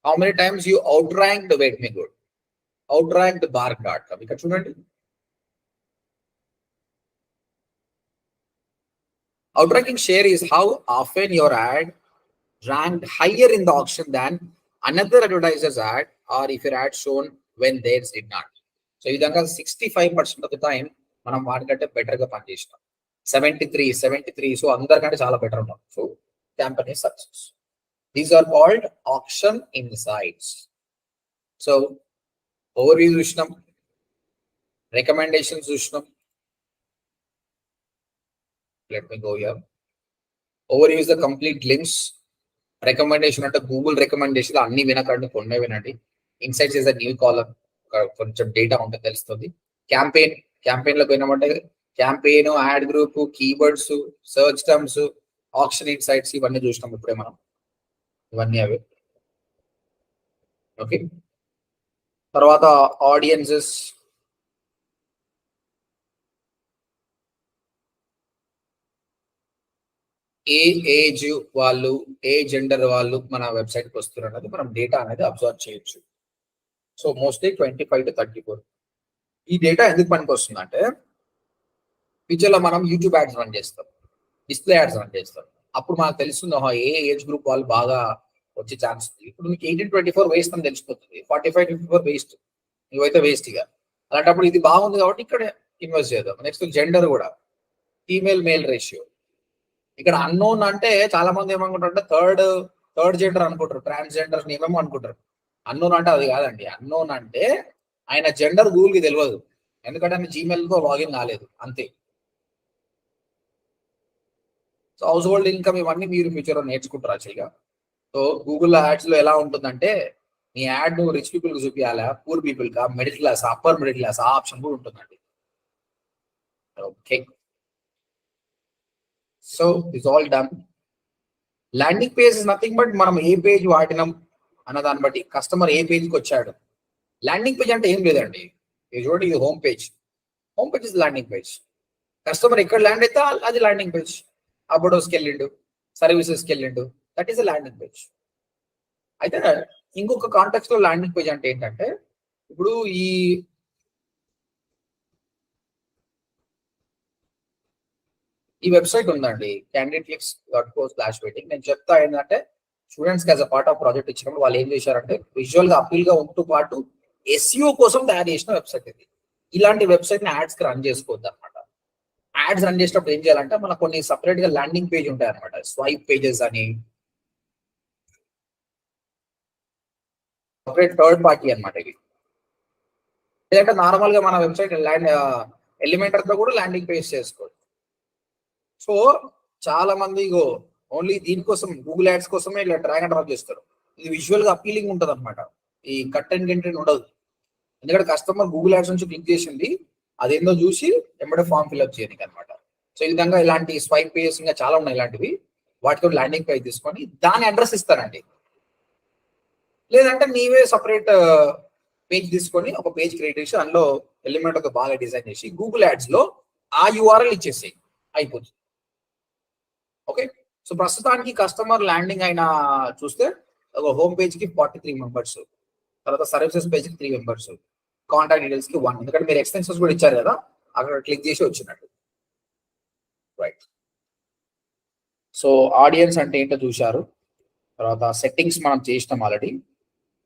How many times you out ranked weight me good, out ranked bark.com. ఇక్కడ చూడండి, outranking share is how often your ad ranked higher in the auction than another advertiser's ad, or if your ad shown when theirs did not. So ఈ విధంగా 65% of the time మనం వాటికంటే better గా పనిచేసినాం. 73. So అందరికంటే చాలా better ఉన్నాం. So campaign is success. These are called auction insights. So overview చూసినాం, recommendations చూసినాం. Let me go here. Overview is the complete glimpse. Recommendation అంటే గూగుల్ రికమెండేషన్ అన్ని వినకండి, కొన్నే వినండి. Insights is a new column, కొంచెం డేటా ఉంటే తెలుస్తుంది. క్యాంపెయిన్ లో పోయినామంటే campaign, ad group, keywords, search terms, auction insights ఇవన్నీ చూసినాం ఇప్పుడే మనం. ఇవన్నీ అవి. ఓకే, తర్వాత ఆడియన్సెస్, ఏ ఏజ్ వాళ్ళు, ఏ జెండర్ వాళ్ళు మన వెబ్సైట్కి వస్తున్నారు అనేది మనం డేటా అనేది అబ్జర్వ్ చేయొచ్చు. So mostly 25 to 34. ఈ డేటా ఎందుకు పనికి వస్తుంది అంటే, ఫ్యూచర్లో మనం యూట్యూబ్ యాడ్స్ రన్ చేస్తాం, డిస్ప్లే యాడ్స్ రన్ చేస్తాం. అప్పుడు మనకు తెలుస్తుంది ఏ ఏజ్ గ్రూప్ వాళ్ళు బాగా వచ్చే ఛాన్స్ ఉంది. ఇప్పుడు మీకు 18-24 వేస్ట్ అని తెలిసిపోతుంది, 45-54 వేస్ట్, ఇవైతే వేస్ట్. ఇక అలాంటప్పుడు ఇది బాగుంది కాబట్టి ఇక్కడ ఇన్వెస్ట్ చేద్దాం. నెక్స్ట్ జెండర్ కూడా, ఫీమేల్ మేల్ రేషియో. ఇక్కడ అన్నోన్ అంటే చాలా మంది ఏమనుకుంటారు అంటే థర్డ్ జెండర్ అనుకుంటారు, ట్రాన్స్జెండర్ ఏమేమో అనుకుంటారు. అన్నోన్ అంటే అది కాదండి. అన్నోన్ అంటే ఆయన జెండర్ గూగుల్ కి తెలియదు, ఎందుకంటే ఆయన జీమెయిల్ తో లాగిన్ కాలేదు, అంతే. సో హౌస్ హోల్డ్ ఇన్కమ్ ఇవన్నీ మీరు ఫ్యూచర్ లో నేర్చుకుంటారు యాక్చువల్గా. సో గూగుల్ యాడ్స్ లో ఎలా ఉంటుందంటే, నీ యాడ్ నువ్వు రిచ్ పీపుల్ కి చూపించాలా, పూర్ పీపుల్ కా, middle class, upper middle class, ఆ ఆప్షన్ కూడా ఉంటుందండి. Okay, so it's all done. Landing page is nothing but మనం ఏ పేజ్ వాడినాం అన్న దాన్ని బట్టి కస్టమర్ ఏ పేజ్కి వచ్చాడు. ల్యాండింగ్ పేజ్ అంటే ఏం లేదండి, ఇది చూడండి, ఇది home page. Home page is landing page. Customer ఎక్కడ ల్యాండ్ అయితే అది ల్యాండింగ్ పేజ్. అబౌట్స్కి వెళ్ళిండు, సర్వీసెస్కి వెళ్ళిండు, that is a landing page. అయితే ఇంకొక కాంటెక్స్ట్ లో ల్యాండింగ్ పేజ్ అంటే ఏంటంటే, ఇప్పుడు ఈ వెబ్సైట్ ఉందండి, candidateflix.co/waiting. నేను చెప్తా ఏంటంటే, స్టూడెంట్స్ కి as a part of project ఇచ్చినప్పుడు వాళ్ళు ఏం చేశారంటే, విజువల్ గా అపీల్ గా ఉంటూ పాటు SEO కోసం తయారు చేసిన వెబ్సైట్ ఇది. ఇలాంటి వెబ్సైట్ ని యాడ్స్ కి రన్ చేసుకోవద్దు అనమాట. యాడ్స్ రన్ చేసినప్పుడు ఏం చేయాలంటే, మనకు కొన్ని సపరేట్ గా ల్యాండింగ్ పేజ్ ఉంటాయి అనమాట, స్వైప్ పేజెస్ అని, సపరేట్ థర్డ్ పార్టీ అనమాట ఇవి. లేదంటే నార్మల్ గా మన వెబ్సైట్ ఎలిమెంటర్ తో కూడా ల్యాండింగ్ పేజ్ చేసుకోవచ్చు. సో చాలా మంది ఓన్లీ దీనికోసం గూగుల్ యాడ్స్ కోసమే ఇలా డ్రాగ్ అండ్ డ్రాప్ చేస్తారు. ఇది విజువల్ గా అపీలింగ్ ఉంటుంది అనమాట, ఈ కట్ అండ్ కంటెంట్ ఉండదు. ఎందుకంటే కస్టమర్ గూగుల్ యాడ్స్ నుంచి క్లిక్ చేసింది, అదేందో చూసి ఎంబడే ఫామ్ ఫిల్అప్ చేయడానికి అనమాట. సో ఈ విధంగా ఇలాంటి స్వైప్ పేజెస్ ఇంకా చాలా ఉన్నాయి ఇలాంటివి. వాటితో ల్యాండింగ్ పేజ్ తీసుకొని దాని అడ్రస్ ఇస్తారండి. లేదంటే నీవే సపరేట్ పేజ్ తీసుకొని ఒక పేజ్ క్రియేట్ చేసి అందులో ఎలిమెంట్ ఒక బాగా డిజైన్ చేసి గూగుల్ యాడ్స్ లో ఆ URL ఇచ్చేసి అయిపోతుంది. ఓకే, సో ప్రస్తుతానికి కస్టమర్ ల్యాండింగ్ అయినా చూస్తే ఒక హోమ్ పేజ్ కి 43 మెంబర్స్, తర్వాత సర్వీసెస్ పేజ్ కి 3 మెంబర్స్, కాంటాక్ట్ డీటెయిల్స్ కి 1. ఎందుకంటే మీరు ఎక్స్టెన్షన్స్ కూడా ఇచ్చారు కదా, అక్కడ క్లిక్ చేసి వచ్చినట్టు. రైట్, సో ఆడియన్స్ అంటే ఏంటో చూశారు. తర్వాత సెట్టింగ్స్ మనం చేసినాం ఆల్రెడీ.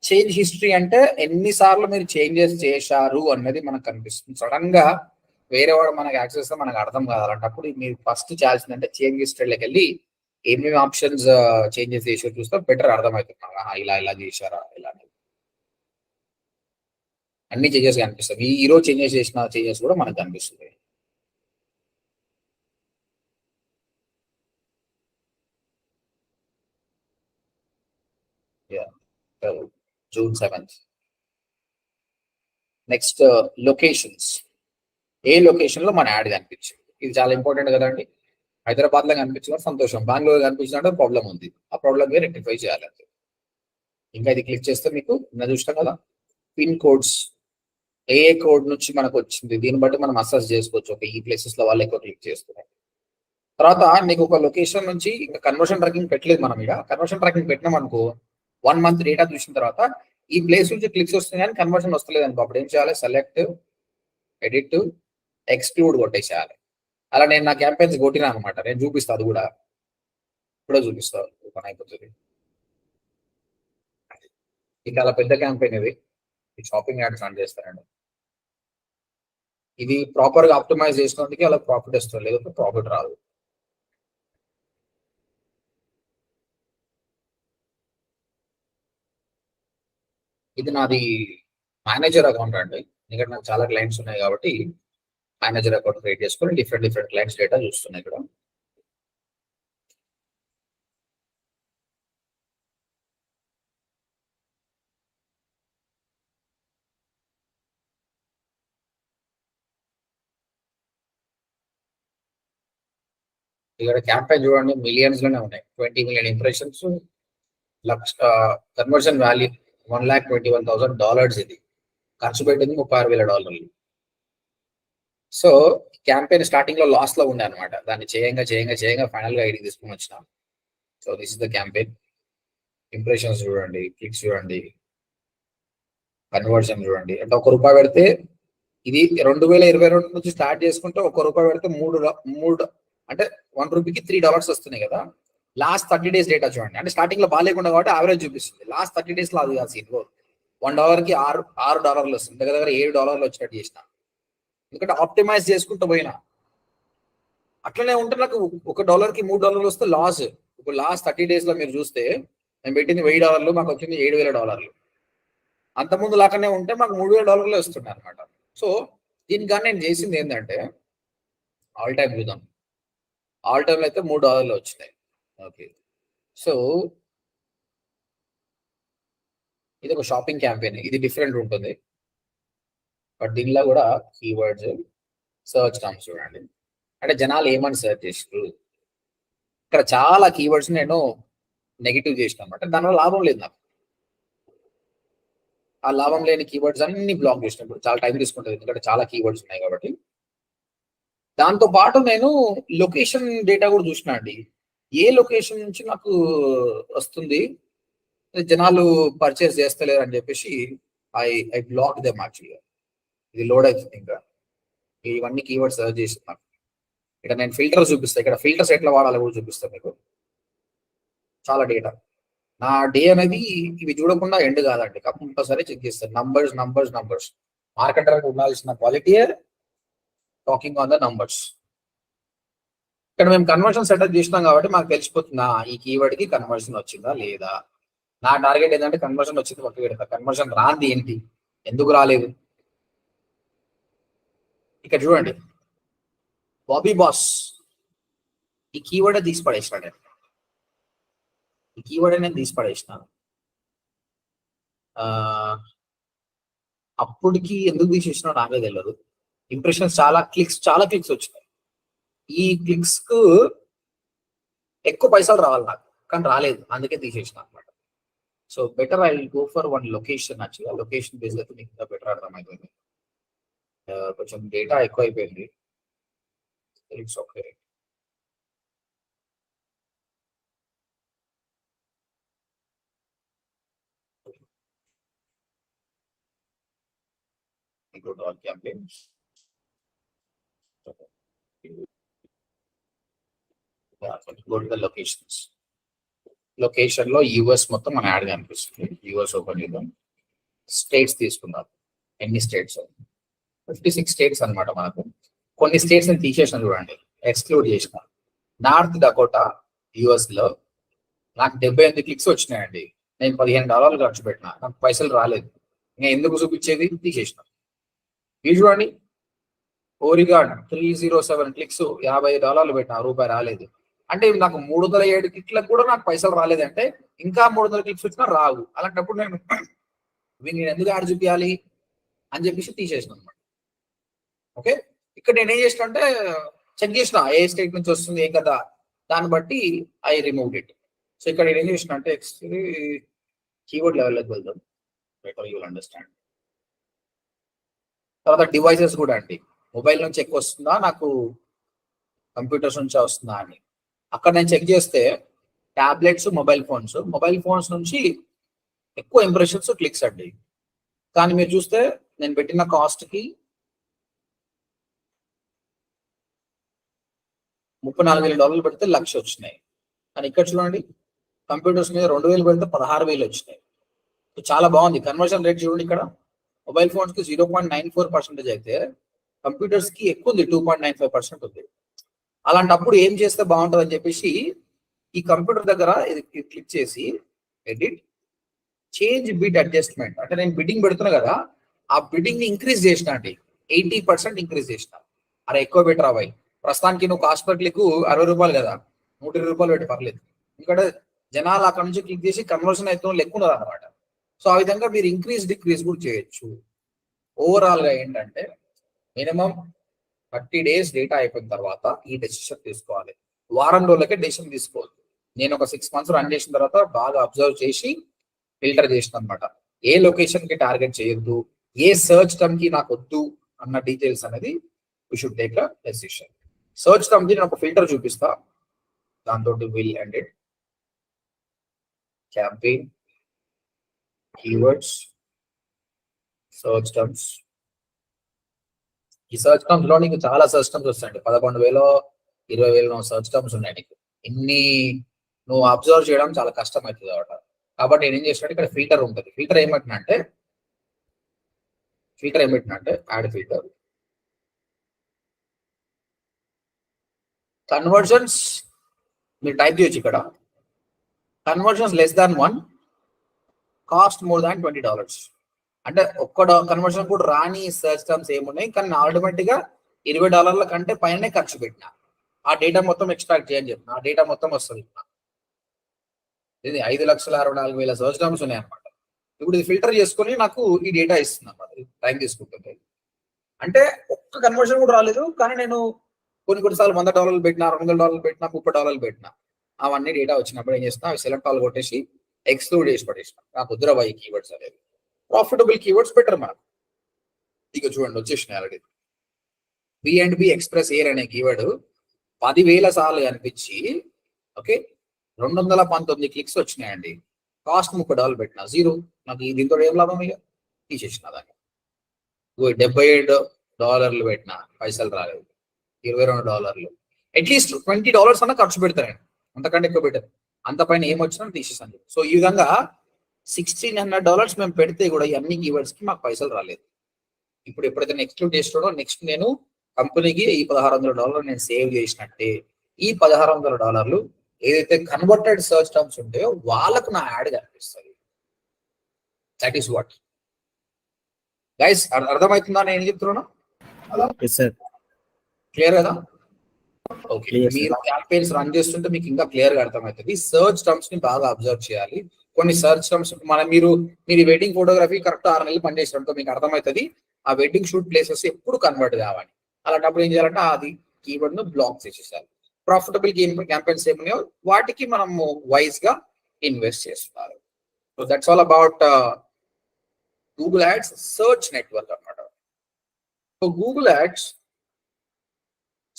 చేంజ్ హిస్టరీ అంటే ఎన్నిసార్లు మీరు చేంజెస్ చేశారు అన్నది మనకు కనిపిస్తుంది. సడన్ గా వేరే వాడు మనకు యాక్సెస్ మనకు అర్థం కావాలంటప్పుడు మీరు ఫస్ట్ చేయాల్సింది అంటే చేంజ్ హిస్టరీలోకి వెళ్ళి ఏమేమి ఆప్షన్స్ చేంజెస్ చేసి చూస్తే బెటర్ అర్థమవుతుంది. ఇలా ఇలా చేశారా, ఇలా అన్ని చేంజెస్ కనిపిస్తాయి. ఈ రోజు చేంజెస్ చేసిన చేంజెస్ కూడా మనకు కనిపిస్తుంది. June 7th. Next locations. ఏ లొకేషన్ లో మన యాడ్ కనిపించింది, ఇది చాలా ఇంపార్టెంట్ కదండి. హైదరాబాద్ లో కనిపించిన సంతోషం, బెంగళూరు కనిపించినట్టు ప్రాబ్లం ఉంది, ఆ ప్రాబ్లం మీరు రెక్టిఫై చేయాలంటే. ఇంకా ఇది క్లిక్ చేస్తే మీకు చూస్తాం కదా పిన్ కోడ్స్, ఏ కోడ్ నుంచి మనకు వచ్చింది దీన్ని బట్టి మనం అసెస్ చేసుకోవచ్చు. ఒక ఈ ప్లేసెస్ లో వాళ్ళు ఎక్కువ క్లిక్ చేస్తున్నారు. తర్వాత నీకు ఒక లొకేషన్ నుంచి ఇంకా కన్వర్షన్ ట్రాకింగ్ పెట్టలేదు మనం. ఇక్కడ కన్వర్షన్ ట్రాకింగ్ పెట్టినాం అనుకో 1 మంత్ డేటా చూసిన తర్వాత ఈ ప్లేస్ నుంచి క్లిక్స్ వస్తుంది కానీ కన్వర్షన్ వస్తలేదు అనుకో అప్పుడు ఏం చేయాలి? సెలెక్ట్, ఎడిట్, ఎక్స్క్లూడ్ కొట్టేసేయాలి. అలా నేను నా క్యాంపెయిన్స్ కొట్టినా అనమాట. నేను చూపిస్తా అది కూడా చూపిస్తా పని అయిపోతుంది. ఇది చాలా పెద్ద క్యాంపెయిన్ ఇది షాపింగ్ యాడ్స్ రన్ చేస్తారండి. ఇది ప్రాపర్ గా ఆప్టిమైజ్ చేసినందుకు అలా ప్రాఫిట్ వస్తుంది, లేకపోతే ప్రాఫిట్ రాదు. ఇది నాది మేనేజర్ అకౌంట్ అండి. ఇక్కడ నాకు చాలా క్లయింట్స్ ఉన్నాయి కాబట్టి మేనేజర్ అకౌంట్ క్రియేట్ చేసుకొని డిఫరెంట్ క్లయింట్స్ డేటా చూస్తున్నాయి ఇక్కడ. ఇక్కడ క్యాంపెయిన్ చూడండి మిలియన్స్ లోనే ఉన్నాయి. 20 మిలియన్ ఇంప్రెషన్స్, లక్ష కన్వర్షన్ వాల్యూ $1,21,000 ఇది. ఖర్చు పెట్టింది $36,000. సో క్యాంపెయిన్ స్టార్టింగ్ లో లాస్ లో ఉండే అనమాట. దాన్ని చేయంగా ఫైనల్ గా ఐడికి తీసుకుని వచ్చినాం. So this is the campaign. Impressions చూడండి, క్లిక్స్ చూడండి, కన్వర్షన్ చూడండి. అంటే ₹1 పెడితే ఇది 2022 నుంచి స్టార్ట్ చేసుకుంటే ₹1 పెడితే మూడు అంటే ₹1కి $3 వస్తున్నాయి కదా. లాస్ట్ 30 days డేటా చూడండి. అంటే స్టార్టింగ్ లో బాగాలేకుండా కాబట్టి యావరేజ్ చూపిస్తుంది. లాస్ట్ 30 days లో అది కాదు సీన్. $1కి $6 వస్తుంది. దగ్గర $7 వచ్చినట్టు చేసిన. ఎందుకంటే ఆప్టిమైజ్ చేసుకుంటూ పోయినా. అట్లనే ఉంటే నాకు $1కి $3 వస్తే లాస్. ఇప్పుడు లాస్ట్ 30 days లో మీరు చూస్తే నేను పెట్టింది $1,000, మాకు వచ్చింది $7,000. అంతకుముందు లాగానే ఉంటే మాకు $3,000 వస్తున్నాయి అనమాట. సో దీనికి నేను చేసింది ఏంటంటే ఆల్ టైమ్ చూద్దాం. ఆల్ టైమ్ అయితే $3 వచ్చినాయి. ఓకే, సో ఇది ఒక షాపింగ్ క్యాంపెయిన్. ఇది డిఫరెంట్ ఉంటుంది బట్ దీనిలో కూడా కీవర్డ్స్ సర్చ్ టర్మ్స్ చూడండి. అంటే జనాలు ఏమని సర్చ్ చేస్తారు. ఇక్కడ చాలా కీవర్డ్స్ నేను నెగిటివ్ చేసిన అనమాట. దానివల్ల లాభం లేదు నాకు. ఆ లాభం లేని కీవర్డ్స్ అన్ని బ్లాక్ చేసినప్పుడు చాలా టైం తీసుకుంటుంది, ఎందుకంటే చాలా కీవర్డ్స్ ఉన్నాయి కాబట్టి. దాంతో పాటు నేను లొకేషన్ డేటా కూడా చూసిన అండి. ఏ లొకేషన్ నుంచి నాకు వస్తుంది, జనాలు పర్చేస్ చేస్తలేరు అని చెప్పేసి ఐ బ్లాక్ దెమ్ యాక్చువల్గా. ఇది లోడ్ అవుతుంది. ఇంకా ఇవన్నీ కీవర్డ్స్ సర్చ్ చేస్తున్నాను. ఇక్కడ నేను ఫిల్టర్స్ చూపిస్తాను. ఇక్కడ ఫిల్టర్స్ ఎట్లా వాడాలో కూడా చూపిస్తాను మీకు. చాలా డేటా నా డే అనేది ఇవి చూడకుండా ఎండ్ కాదండి. కంపల్సరీ చెక్ చేస్తాను. నంబర్స్ మార్కెటర్ ఉండాల్సిన quality talking on the numbers. ఇక్కడ మేము కన్వర్షన్ సెటప్ చేసినాం కాబట్టి మాకు తెలిసిపోతుందా ఈ కీవర్డ్ కి కన్వర్షన్ వచ్చిందా లేదా. నా టార్గెట్ ఏంటంటే కన్వర్షన్ వచ్చింది పక్క పెడతా. కన్వర్షన్ రాంది ఏంటి, ఎందుకు రాలేదు. ఇక్కడ చూడండి బాబీ బాస్ ఈ కీవర్డ్ తీసి పడేసినాడు. ఈ కీవర్డ్ నేను తీసి పడేసినాను. అప్పటికి ఎందుకు తీసేసినా నాకే తెలియదు. ఇంప్రెషన్స్ చాలా క్లిక్స్ వచ్చినాయి. ఈ క్లిక్స్ కు ఎక్కువ పైసలు రావాలి నాకు, కానీ రాలేదు, అందుకే తీసేసిన అనమాట. So better I will go for one location. యాక్చువల్గా లొకేషన్ బేస్ అయితే మీకు ఇంకా బెటర్ అర్థమైపోయింది. కొంచెం డేటా ఎక్కువ అయిపోయింది. It's okay. Include all campaigns. Go to the locations. Location లో యుఎస్ మొత్తం మన యాడ్ కనిపిస్తుంది. యుఎస్ ఓపెన్ చేద్దాం. స్టేట్స్ తీసుకుందాం. ఎన్ని స్టేట్స్? 56 స్టేట్స్ అనమాట మనకు. కొన్ని స్టేట్స్ ని తీసేసిన చూడండి, ఎక్స్క్లూడ్ చేసిన. నార్త్ డకోటా యుఎస్ లో నాకు 78 క్లిక్స్ వచ్చినాయండి. నేను $15 ఖర్చు పెట్టినా, నాకు పైసలు రాలేదు. ఇంకా ఎందుకు చూపించేది, తీసేసిన. ఇది చూడండి ఓరిగాన్ 307 క్లిక్స్, $50 పెట్టినా, రూపాయి రాలేదు. అంటే నాకు 307 క్లిక్లకు కూడా నాకు పైసలు రాలేదంటే ఇంకా 300 క్లిక్స్ వచ్చినా రావు. అలాంటప్పుడు నేను ఎందుకు యాడ్ చూపించాలి అని చెప్పేసి తీసేసిన అనమాట. ఓకే, ఇక్కడ నేను ఏం చేసిన అంటే చెక్ చేసిన ఏ స్టేట్ నుంచి వస్తుంది ఏం కదా, దాన్ని బట్టి ఐ రిమూవ్ ఇట్. సో ఇక్కడ నేను ఏం చేసిన అంటే కీవర్డ్ లెవెల్లోకి వెళ్దాం. Better you will understand. తర్వాత డివైసెస్ కూడా అండి, మొబైల్ నుంచి ఎక్కువ వస్తుందా నాకు కంప్యూటర్స్ నుంచి వస్తుందా అని అక్కడ నేను చెక్ చేస్తే టాబ్లెట్స్, మొబైల్ ఫోన్స్ నుంచి ఎక్కువ ఇంప్రెషన్స్, క్లిక్స్ అండి. కానీ మీరు చూస్తే నేను పెట్టిన కాస్ట్ కి $34,000 పెడితే 1,00,000 వచ్చినాయి. కానీ ఇక్కడ చూడండి, కంప్యూటర్స్ మీద 2,000 పెడితే 16,000 వచ్చినాయి. చాలా బాగుంది. కన్వర్షన్ రేట్ చూడండి, ఇక్కడ మొబైల్ ఫోన్స్ కి 0.94% అయితే కంప్యూటర్స్ కి ఎక్కువ ఉంది, 2.95% ఉంది. అలాంటప్పుడు ఏం చేస్తే బాగుంటుంది అని చెప్పేసి ఈ కంప్యూటర్ దగ్గర ఇది క్లిక్ చేసి ఎడిట్, చేంజ్ బిడ్ అడ్జస్ట్మెంట్, అంటే నేను బిడ్డింగ్ పెడుతున్నా కదా, ఆ బిడ్డింగ్ ని ఇంక్రీజ్ చేసిన అండి, 80% ఇంక్రీజ్ చేసిన. అరే ఎక్కువ బెటర్ అవ్వాయి, ప్రస్తుతానికి నువ్వు కాస్ట్ పర్ క్లిక్ ₹60 కదా, ₹120 పెట్టి పర్లేదు. ఎందుకంటే జనాలు అక్కడ నుంచి క్లిక్ చేసి కన్వర్షన్ అయితే లెక్క ఉండదు అనమాట. సో ఆ విధంగా మీరు ఇంక్రీజ్ డిక్రీజ్ కూడా చేయొచ్చు. ఓవరాల్ గా ఏంటంటే మినిమం 30 days డేటా అయిపోయిన తర్వాత ఈ డెసిషన్ తీసుకోవాలి. వారం రోజులకే డెసిషన్ తీసుకోవద్దు. నేను ఒక 6 months రన్ చేసిన తర్వాత బాగా అబ్జర్వ్ చేసి ఫిల్టర్ చేసిన అనమాట. ఏ లొకేషన్ కి టార్గెట్ చేయొద్దు, ఏ సర్చ్ టర్మ్ కి నాకు వద్దు అన్న డీటెయిల్స్ అనేది we should take a decision. Search term కి నేను ఒక ఫిల్టర్ చూపిస్తా, దాంతో will and it campaign, keywords, search terms. ఈ సర్చ్ టర్మ్స్ లో నీకు చాలా సర్చ్ టర్మ్స్ వస్తాయండి. 11,000 20,000 సర్చ్ టర్మ్స్ ఉన్నాయి నీకు. ఇన్ని నువ్వు అబ్జర్వ్ చేయడం చాలా కష్టం అవుతుంది అనమాట. కాబట్టి నేను ఏం చేసినట్టు ఇక్కడ ఫిల్టర్ ఉంటుంది. ఫిల్టర్ ఏమంటున్నా యాడ్ ఫిల్టర్, కన్వర్జన్స్ మీరు టైప్ చేయొచ్చు. ఇక్కడ కన్వర్జన్స్ <1, కాస్ట్ more than $20. అంటే ఒక్క కన్వర్షన్ కూడా రాని సర్చ్ టర్మ్స్ ఏమున్నాయి, కానీ ఆటోమేటిక్ గా $20 కంటే పైనే ఖర్చు పెట్టిన ఆ డేటా మొత్తం ఎక్స్ట్రాక్ట్ చేయని చెప్పిన, ఆ డేటా మొత్తం వస్తుంది. ఇది 5,64,000 సర్చ్ టర్మ్స్ ఉన్నాయి అనమాట. ఇప్పుడు ఇది ఫిల్టర్ చేసుకొని నాకు ఈ డేటా ఇస్తుంది అనమాట. టైం తీసుకుంటుంది. అంటే ఒక్క కన్వర్షన్ కూడా రాలేదు, కానీ నేను కొన్నిసార్లు $100 పెట్టినా, $200 పెట్టినా, $30 పెట్టినా, అవన్నీ డేటా వచ్చినప్పుడు ఏం చేస్తున్నా, అవి సెలెక్ట్ ఆల్ కొట్టేసి ఎక్స్క్లూడ్ చేసి పడేసిన. నాకు వద్దురా ఈ కీవర్డ్స్ అనేది. ప్రాఫిటబుల్ కీవర్డ్స్ బెటర్ మనకు. ఇక చూడండి వచ్చేసినాయి ఆల్రెడీ. B&B ఎక్స్ప్రెస్ ఎయిర్ అనే కీవర్డ్ 10,000 సార్లు కనిపించి ఓకే 219 క్లిక్స్ వచ్చినాయండి. కాస్ట్ $30 పెట్టిన, జీరో. నాకు దీంతో ఏం లాభం, ఇక తీసేసిన దాన్ని. $77 పెట్టిన, పైసలు రాలేదు. $22. అట్లీస్ట్ $20 అన్న ఖర్చు పెడతారండి, అంతకంటే ఎక్కువ పెట్టారు. అంత పైన ఏం వచ్చినా తీసేసాను. సో ఈ విధంగా $1,600 మేము పెడితే కూడా ఈ అన్ని కీవర్డ్స్ కి మాకు పైసలు రాలేదు. ఇప్పుడు ఎప్పుడైతే ఎక్స్క్లూడ్ చేస్తాడో నెక్స్ట్ నేను కంపెనీకి ఈ $1,600 నేను సేవ్ చేసినట్టే. ఈ $1,600 ఏదైతే కన్వర్టెడ్ సర్చ్ టర్మ్స్ ఉంటాయో వాళ్ళకు నా యాడ్ కనిపిస్తుంది. That is what guys. అర్థమవుతుందా నేను ఏం చెప్తున్నా? క్లియర్ కదా? ఓకే, మీరు క్యాంపెయిన్స్ రన్ చేస్తుంటే మీకు ఇంకా క్లియర్ గా అర్థమవుతుంది. సర్చ్ టర్మ్స్ ని బాగా అబ్జర్వ్ చేయాలి. కొన్ని సర్చ్ టర్మ్స్ మీరు వెడ్డింగ్ ఫోటోగ్రఫీ కరెక్ట్ 6 నెలలు పనిచేసినట్టు మీకు అర్థమవుతుంది ఆ వెడ్డింగ్ షూట్ ప్లేసెస్ ఎప్పుడు కన్వర్ట్ కావాలి. అలాంటప్పుడు ఏం చేయాలంటే అది కీవర్డ్ ను బ్లాక్ చేసేసారు. ప్రాఫిటబుల్ క్యాంపెయిన్స్ ఏమున్నాయో వాటికి మనము వైజ్ గా ఇన్వెస్ట్ చేస్తున్నారు. So that's all about Google ads search network అన్నమాట. So Google ads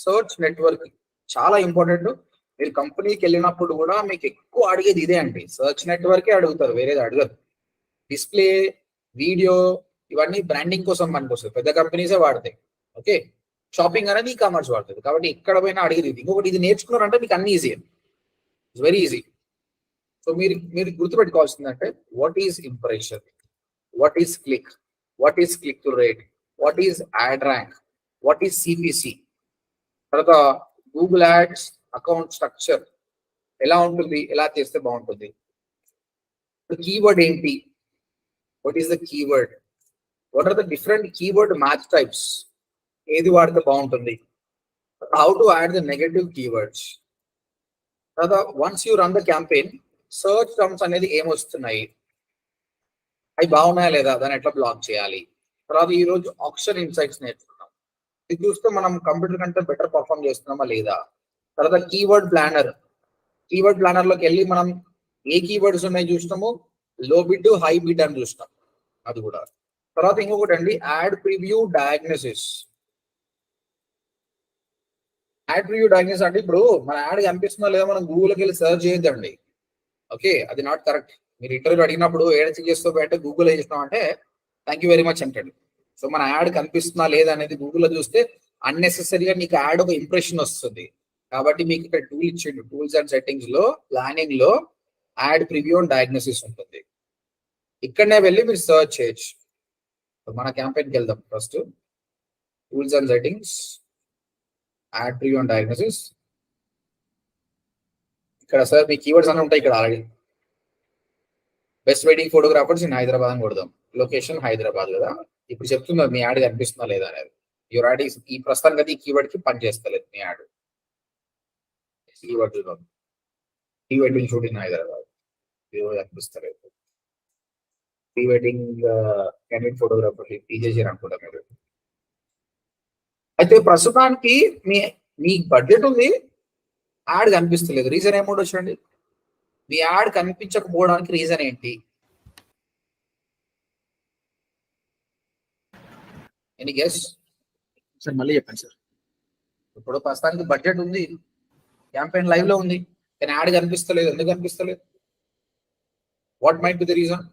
search network చాలా ఇంపార్టెంట్. మీరు కంపెనీకి వెళ్ళినప్పుడు కూడా మీకు ఎక్కువ అడిగేది ఇదే అండి, సర్చ్ నెట్వర్కే అడుగుతారు, వేరేది అడగరు. డిస్ప్లే, వీడియో ఇవన్నీ బ్రాండింగ్ కోసం పనికొస్తాయి, పెద్ద కంపెనీసే వాడతాయి. ఓకే, షాపింగ్ అనేది ఈ కామర్స్ వాడుతుంది. కాబట్టి ఎక్కడ పోయినా అడిగేది ఇది. ఇంకొకటి ఇది నేర్చుకున్నారంటే మీకు అన్ని easy, it's very easy. So మీరు గుర్తుపెట్టుకోవాల్సిందంటే what is impression, what is click, what is click to rate, what is ad rank, what is CPC, తర్వాత గూగుల్ యాడ్స్ అకౌంట్ స్ట్రక్చర్ ఎలా ఉంటుంది, ఎలా చేస్తే బాగుంటుంది, కీవర్డ్ ఏంటి, what is the keyword, what are the different keyword match types, ఏది వాడితే బాగుంటుంది, how to add the negative keywords. తర్వాత once you run the campaign search terms అనేది ఏమొస్తున్నాయి, అవి బాగున్నాయా లేదా, దాన్ని ఎట్లా బ్లాక్ చేయాలి. తర్వాత ఈ రోజు ఆప్షన్ ఇన్సైట్స్ నేర్చుకున్నాం. ఇది చూస్తే మనం కంప్యూటర్ కంటే బెటర్ పర్ఫామ్ చేస్తున్నామా లేదా. తర్వాత కీవర్డ్ ప్లానర్ లోకి వెళ్ళి మనం ఏ కీవర్డ్స్ ఉన్నాయి చూస్తాము, లో బిడ్ హై బిడ్ అని చూస్తాం. అది కూడా తర్వాత ఇంకొకటి అండి, add preview diagnosis. Add preview diagnosis అంటే ఇప్పుడు మన యాడ్ కనిపిస్తుందో లేదో మనం గూగుల్కి వెళ్ళి సర్చ్ చేయొద్దండి. ఓకే, అది నాట్ కరెక్ట్. మీరు ఇంటర్వ్యూ అడిగినప్పుడు ఏడ చెక్ చేస్తూ అంటే గూగుల్ ఏం చేస్తాం అంటే థ్యాంక్ యూ వెరీ మచ్ అంటాడు. సో మన యాడ్ కనిపిస్తుందా లేదా అనేది గూగుల్లో చూస్తే అన్నెసెసరీగా మీకు యాడ్ ఒక ఇంప్రెషన్ వస్తుంది. కాబట్టి మీకు ఇక్కడ టూల్ ఇచ్చిండు, టూల్స్ అండ్ సెట్టింగ్స్ లో ప్లానింగ్ లో యాడ్ ప్రివ్యూ అండ్ డయాగ్నోసిస్ ఉంటుంది. ఇక్కడనే వెళ్ళి మీరు సర్చ్ చేయొచ్చు. మన క్యాంపెయిన్కి వెళ్దాం. First tools and settings, add preview and diagnosis. ఇక్కడ సార్ మీ కీవర్డ్స్ అన్నీ ఉంటాయి ఇక్కడ already. Best wedding photographers in Hyderabad అని కొడదాం. లొకేషన్ హైదరాబాద్ కదా. ఇప్పుడు చెప్తున్నా మీ యాడ్ కనిపిస్తుందా లేదా అనేది. యువర్ యాడ్ ఈ ప్రస్తుతానికి అది ఈ కీవర్డ్ కి పని చేస్తలేదు మీ ad. Keyword pre wedding shoot in Hyderabad కనిపిస్తలేదు. ప్రీ వెడ్డింగ్ క్యాండిడేట్ ఫోటోగ్రాఫర్ టీజేజీ అనుకుంటా మీరు. అయితే ప్రస్తుతానికి మీ బడ్జెట్ ఉంది, యాడ్ కనిపిస్తలేదు. రీజన్ ఏముండొచ్చండి? మీ యాడ్ కనిపించకపోవడానికి రీజన్ ఏంటి? Any guess? సార్ మళ్ళీ చెప్పండి సార్. ఇప్పుడు ప్రస్తుతానికి బడ్జెట్ ఉంది, క్యాంపెయిన్ లైవ్ లో ఉంది, కానీ యాడ్ కనిపిస్తలేదు. ఎందుకు కనిపిస్తలేదు? What might be the reason?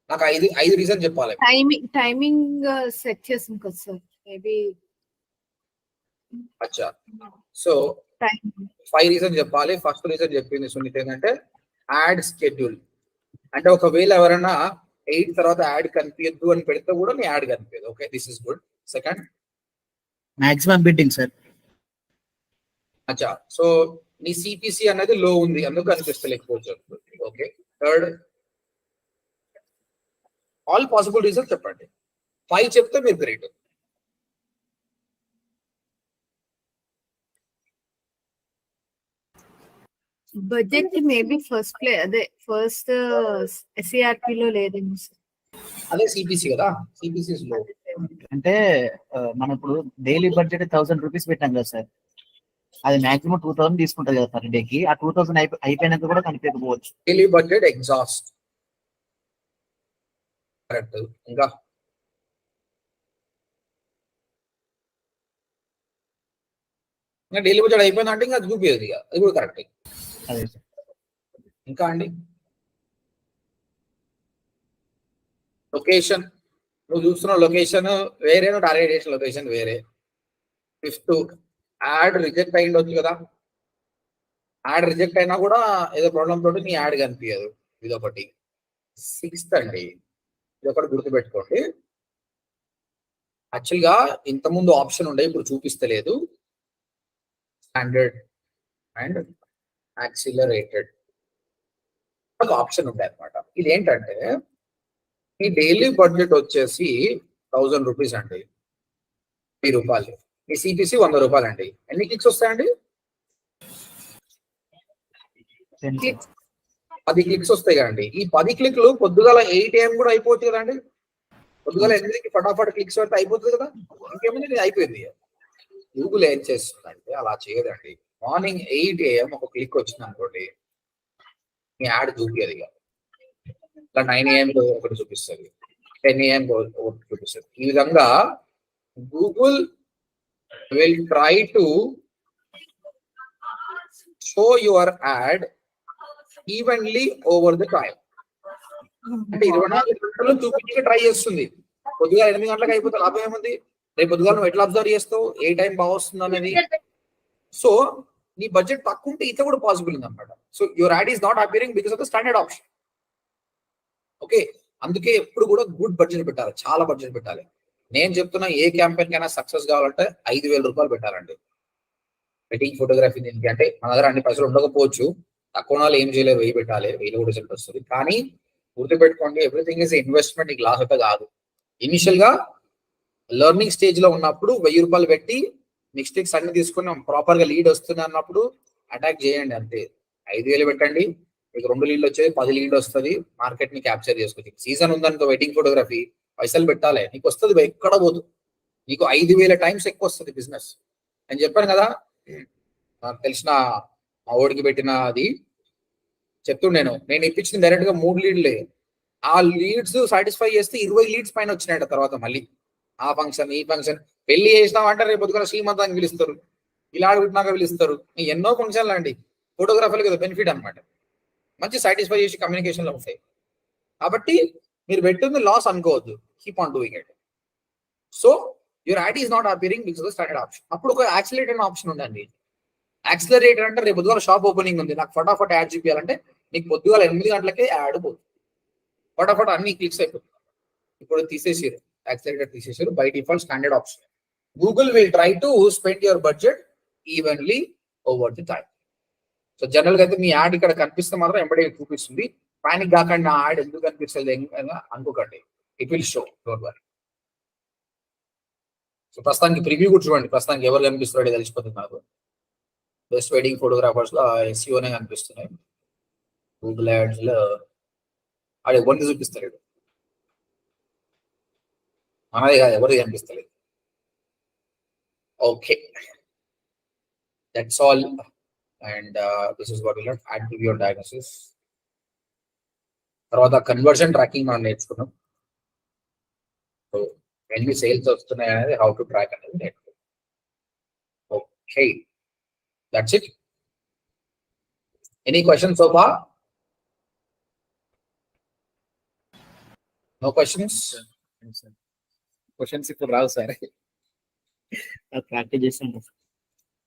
నాకు ఐదు రీజన్ చెప్పాలి. టైమింగ్ సెట్ చేసాం కదా సార్, మేబీ. అచ్చా, సో 5 రీజన్ చెప్పాలి. ఫస్ట్ రీజన్ చెప్పింది సునీత ఏంటంటే యాడ్ స్కెడ్యూల్. అంటే ఒకవేళ ఎవరైనా 8 తర్వాత యాడ్ కనిపించద్దు అని పెడితే కూడా నీ యాడ్ కనిపించదు. Okay, this is good. Second, maximum bidding sir. అచ్చా, సో నీ సిపిసి అనేది లో ఉంది, అందుకు కనిపిస్తలేకపోవచ్చు. Okay. Third, all possible reason చెప్పండి. 5 చెప్తే మీరు great. Budget maybe first SERP లో లేదేమో సార్. అదే సిపిసి కదా, సిపిసి లో. అంటే మనం ఇప్పుడు డైలీ బడ్జెట్ 1000 రూపీస్ పెట్టాం కదా సార్, అది మాక్సిమం 2000 తీసుకుంటుంది కదా పర్ డేకి. ఆ 2000 అయిపోయినాక కూడా కనిపించకపోవచ్చు. Daily budget exhaust. కరెక్ట్. ఇంకా డైలీ బడ్జెట్ అయిపోయిందంటే ఇంకా చూపించదు, ఇక అది కూడా కరెక్ట్. అదే సార్. ఇంకా అండి, లొకేషన్. నువ్వు చూస్తున్న లొకేషన్ వేరే, నువ్వు టార్గెట్ చేసిన లొకేషన్ వేరే. 5th, యాడ్ రిజెక్ట్ అయ్యిండొచ్చు కదా. యాడ్ రిజెక్ట్ అయినా కూడా ఏదో ప్రాబ్లం తోటి నీ యాడ్ కనిపించదు, ఇదొకటి. 6th అండి, ఇదొకటి గుర్తుపెట్టుకోండి. యాక్చువల్గా ఇంతకుముందు ఆప్షన్ ఉండే, ఇప్పుడు చూపిస్తలేదు. స్టాండర్డ్ అండ్ యాక్సిలరేటెడ్ ఒక ఆప్షన్ ఉంటాయి అనమాట. ఇది ఏంటంటే మీ డైలీ బడ్జెట్ వచ్చేసి 1000 రూపీస్ అండి, 1000 రూపాయలు. మీ సిపిసి 100 రూపాయలు అండి. ఎన్ని క్లిక్స్ వస్తాయండి? 10 క్లిక్స్ వస్తాయి కదండి. ఈ 10 క్లిక్లు పొద్దుగాల 8 AM కూడా అయిపోతుంది కదండి. పొద్దుగాల 8కి ఫటాఫట్ క్లిక్స్ పెడితే అయిపోతుంది కదా. ఇంకేమైనా అయిపోయింది. గూగుల్ ఏం చేస్తుందంటే అలా చేయదండి. మార్నింగ్ 8 AM ఒక క్లిక్ వచ్చింది అనుకోండి, మీ యాడ్ చూపించదు. ఇక ఇట్లా 9 AM ఒకటి చూపిస్తుంది, 10 AM ఒకటి చూపిస్తుంది. ఈ విధంగా Google will try to show your add evenly over the time. అంటే 24 గంటలు చూపించి ట్రై చేస్తుంది. పొద్దుగా 8 గంటలకు అయిపోతే లాభం ఏముంది? రేపు పొద్దుగా నువ్వు ఎట్లా అబ్జర్వ్ చేస్తావు ఏ టైం బాగా వస్తుంది అనేది? సో నీ బడ్జెట్ తక్కువ ఉంటే ఇట్లా కూడా పాసిబుల్ ఉంది అనమాట. So your add is not appearing because of the standard option. Okay, అందుకే ఎప్పుడు కూడా గుడ్ బడ్జెట్ పెట్టాలి, చాలా బడ్జెట్ పెట్టాలి. నేను చెప్తున్నా ఏ క్యాంపెయిన్ కైనా సక్సెస్ కావాలంటే 5000 రూపాయలు పెట్టాలండి. వెడ్డింగ్ ఫోటోగ్రఫీ దీనికి అంటే మన దగ్గర అన్ని పైసలు ఉండకపోవచ్చు, తక్కువ వాళ్ళు ఏం చేయలేరు, 1000 పెట్టాలి, 1000 కూడా రిజల్ట్ వస్తుంది. కానీ గుర్తుపెట్టుకోండి, ఎవ్రీథింగ్ ఇస్ ఇన్వెస్ట్మెంట్. ఈ గ్లాస్ అయితే కాదు. ఇనిషియల్ గా లెర్నింగ్ స్టేజ్ లో ఉన్నప్పుడు 1000 రూపాయలు పెట్టి మిస్టేక్స్ అన్ని తీసుకుని ప్రాపర్ గా లీడ్ వస్తుంది అన్నప్పుడు అటాక్ చేయండి అంతే. 5000 పెట్టండి, మీకు 2 లీడ్లు వచ్చేది, 10 లీడ్ వస్తుంది, మార్కెట్ ని క్యాప్చర్ చేసుకోవచ్చు. సీజన్ ఉందనుకో వెడ్డింగ్ ఫోటోగ్రఫీ, పైసలు పెట్టాలి, నీకు వస్తుంది, ఎక్కడ పోదు. నీకు 5000 టైమ్స్ ఎక్కువ వస్తుంది బిజినెస్. నేను చెప్పాను కదా, నాకు తెలిసిన మా ఓడికి పెట్టిన అది చెప్తుండేను. నేను ఇప్పించింది డైరెక్ట్ గా 3 లీడ్లే. ఆ లీడ్స్ సాటిస్ఫై చేస్తే 20 లీడ్స్ పైన వచ్చినాయట తర్వాత మళ్ళీ ఆ ఫంక్షన్ ఈ ఫంక్షన్. పెళ్లి చేసినామంటే రేపు పొద్దున శ్రీమంతానికి పిలుస్తారు, ఇలా అడుగుతున్నాక పిలుస్తారు, ఎన్నో ఫంక్షన్లు అండి. ఫోటోగ్రాఫర్లు కదా బెనిఫిట్ అనమాట, మంచి సాటిస్ఫై చేసి కమ్యూనికేషన్ లో ఉంటాయి. కాబట్టి మీరు పెట్టింది లాస్ అనుకోవద్దు, keep on doing it. So your add is not appearing because of standard option. అప్పుడు ఒక యాక్సిలరేటర్ ఆప్షన్ ఉండండి. యాక్సిలరేటర్ అంటే రేపు పొద్దుగాల షాప్ ఓపెనింగ్ ఉంది, నాకు ఫటాఫట్ యాడ్ చూపించాలంటే నీకు పొద్దుగాల 8 గంటలకే యాడ్ పోతుంది, ఫటాఫట్ అన్ని క్లిక్స్ అయిపోతుంది. ఇప్పుడు తీసేసారు, యాక్సిలరేటర్ తీసేసారు, by default standard option. Google will try to spend your budget evenly over the time. So general గా అయితే మీ యాడ్ ఇక్కడ కనిపిస్తే మాత్రం ఎంబడే చూపిస్తుంది. పానిక్ కాకండి, నా యాడ్ ఎందుకు కనిపిస్తుంది అనుకోకండి, it will show, don't worry. So ప్రస్తుతానికి ప్రివ్యూ కూడా చూడండి, ప్రస్తుతానికి ఎవరు కనిపిస్తున్నాడో తెలిసిపోతుంది నాకు. బెస్ట్ వెడ్డింగ్ ఫోటోగ్రాఫర్స్ లో ఎస్ఈఓనే కనిపిస్తున్నాయి. గూగుల్ యాడ్స్ లో ఆడ ఎవరిని చూపిస్తలేడు, మనదే కాదు ఎవరికి కనిపిస్తలేదు. Okay, that's all. And this is what we learn, ad review diagnosis. తర్వాత కన్వర్షన్ ట్రాకింగ్ మనం నేర్చుకున్నాం. సో ఎన్ని సేల్స్ వస్తున్నాయి అనేది, హౌ టు ట్రాక్ అనేది నేర్చుకున్నాం. Okay, that's it. Any questions so far? No questions? Questions ఇప్పుడు రావు సార్, ప్రాక్టీస్ చేస్తాను.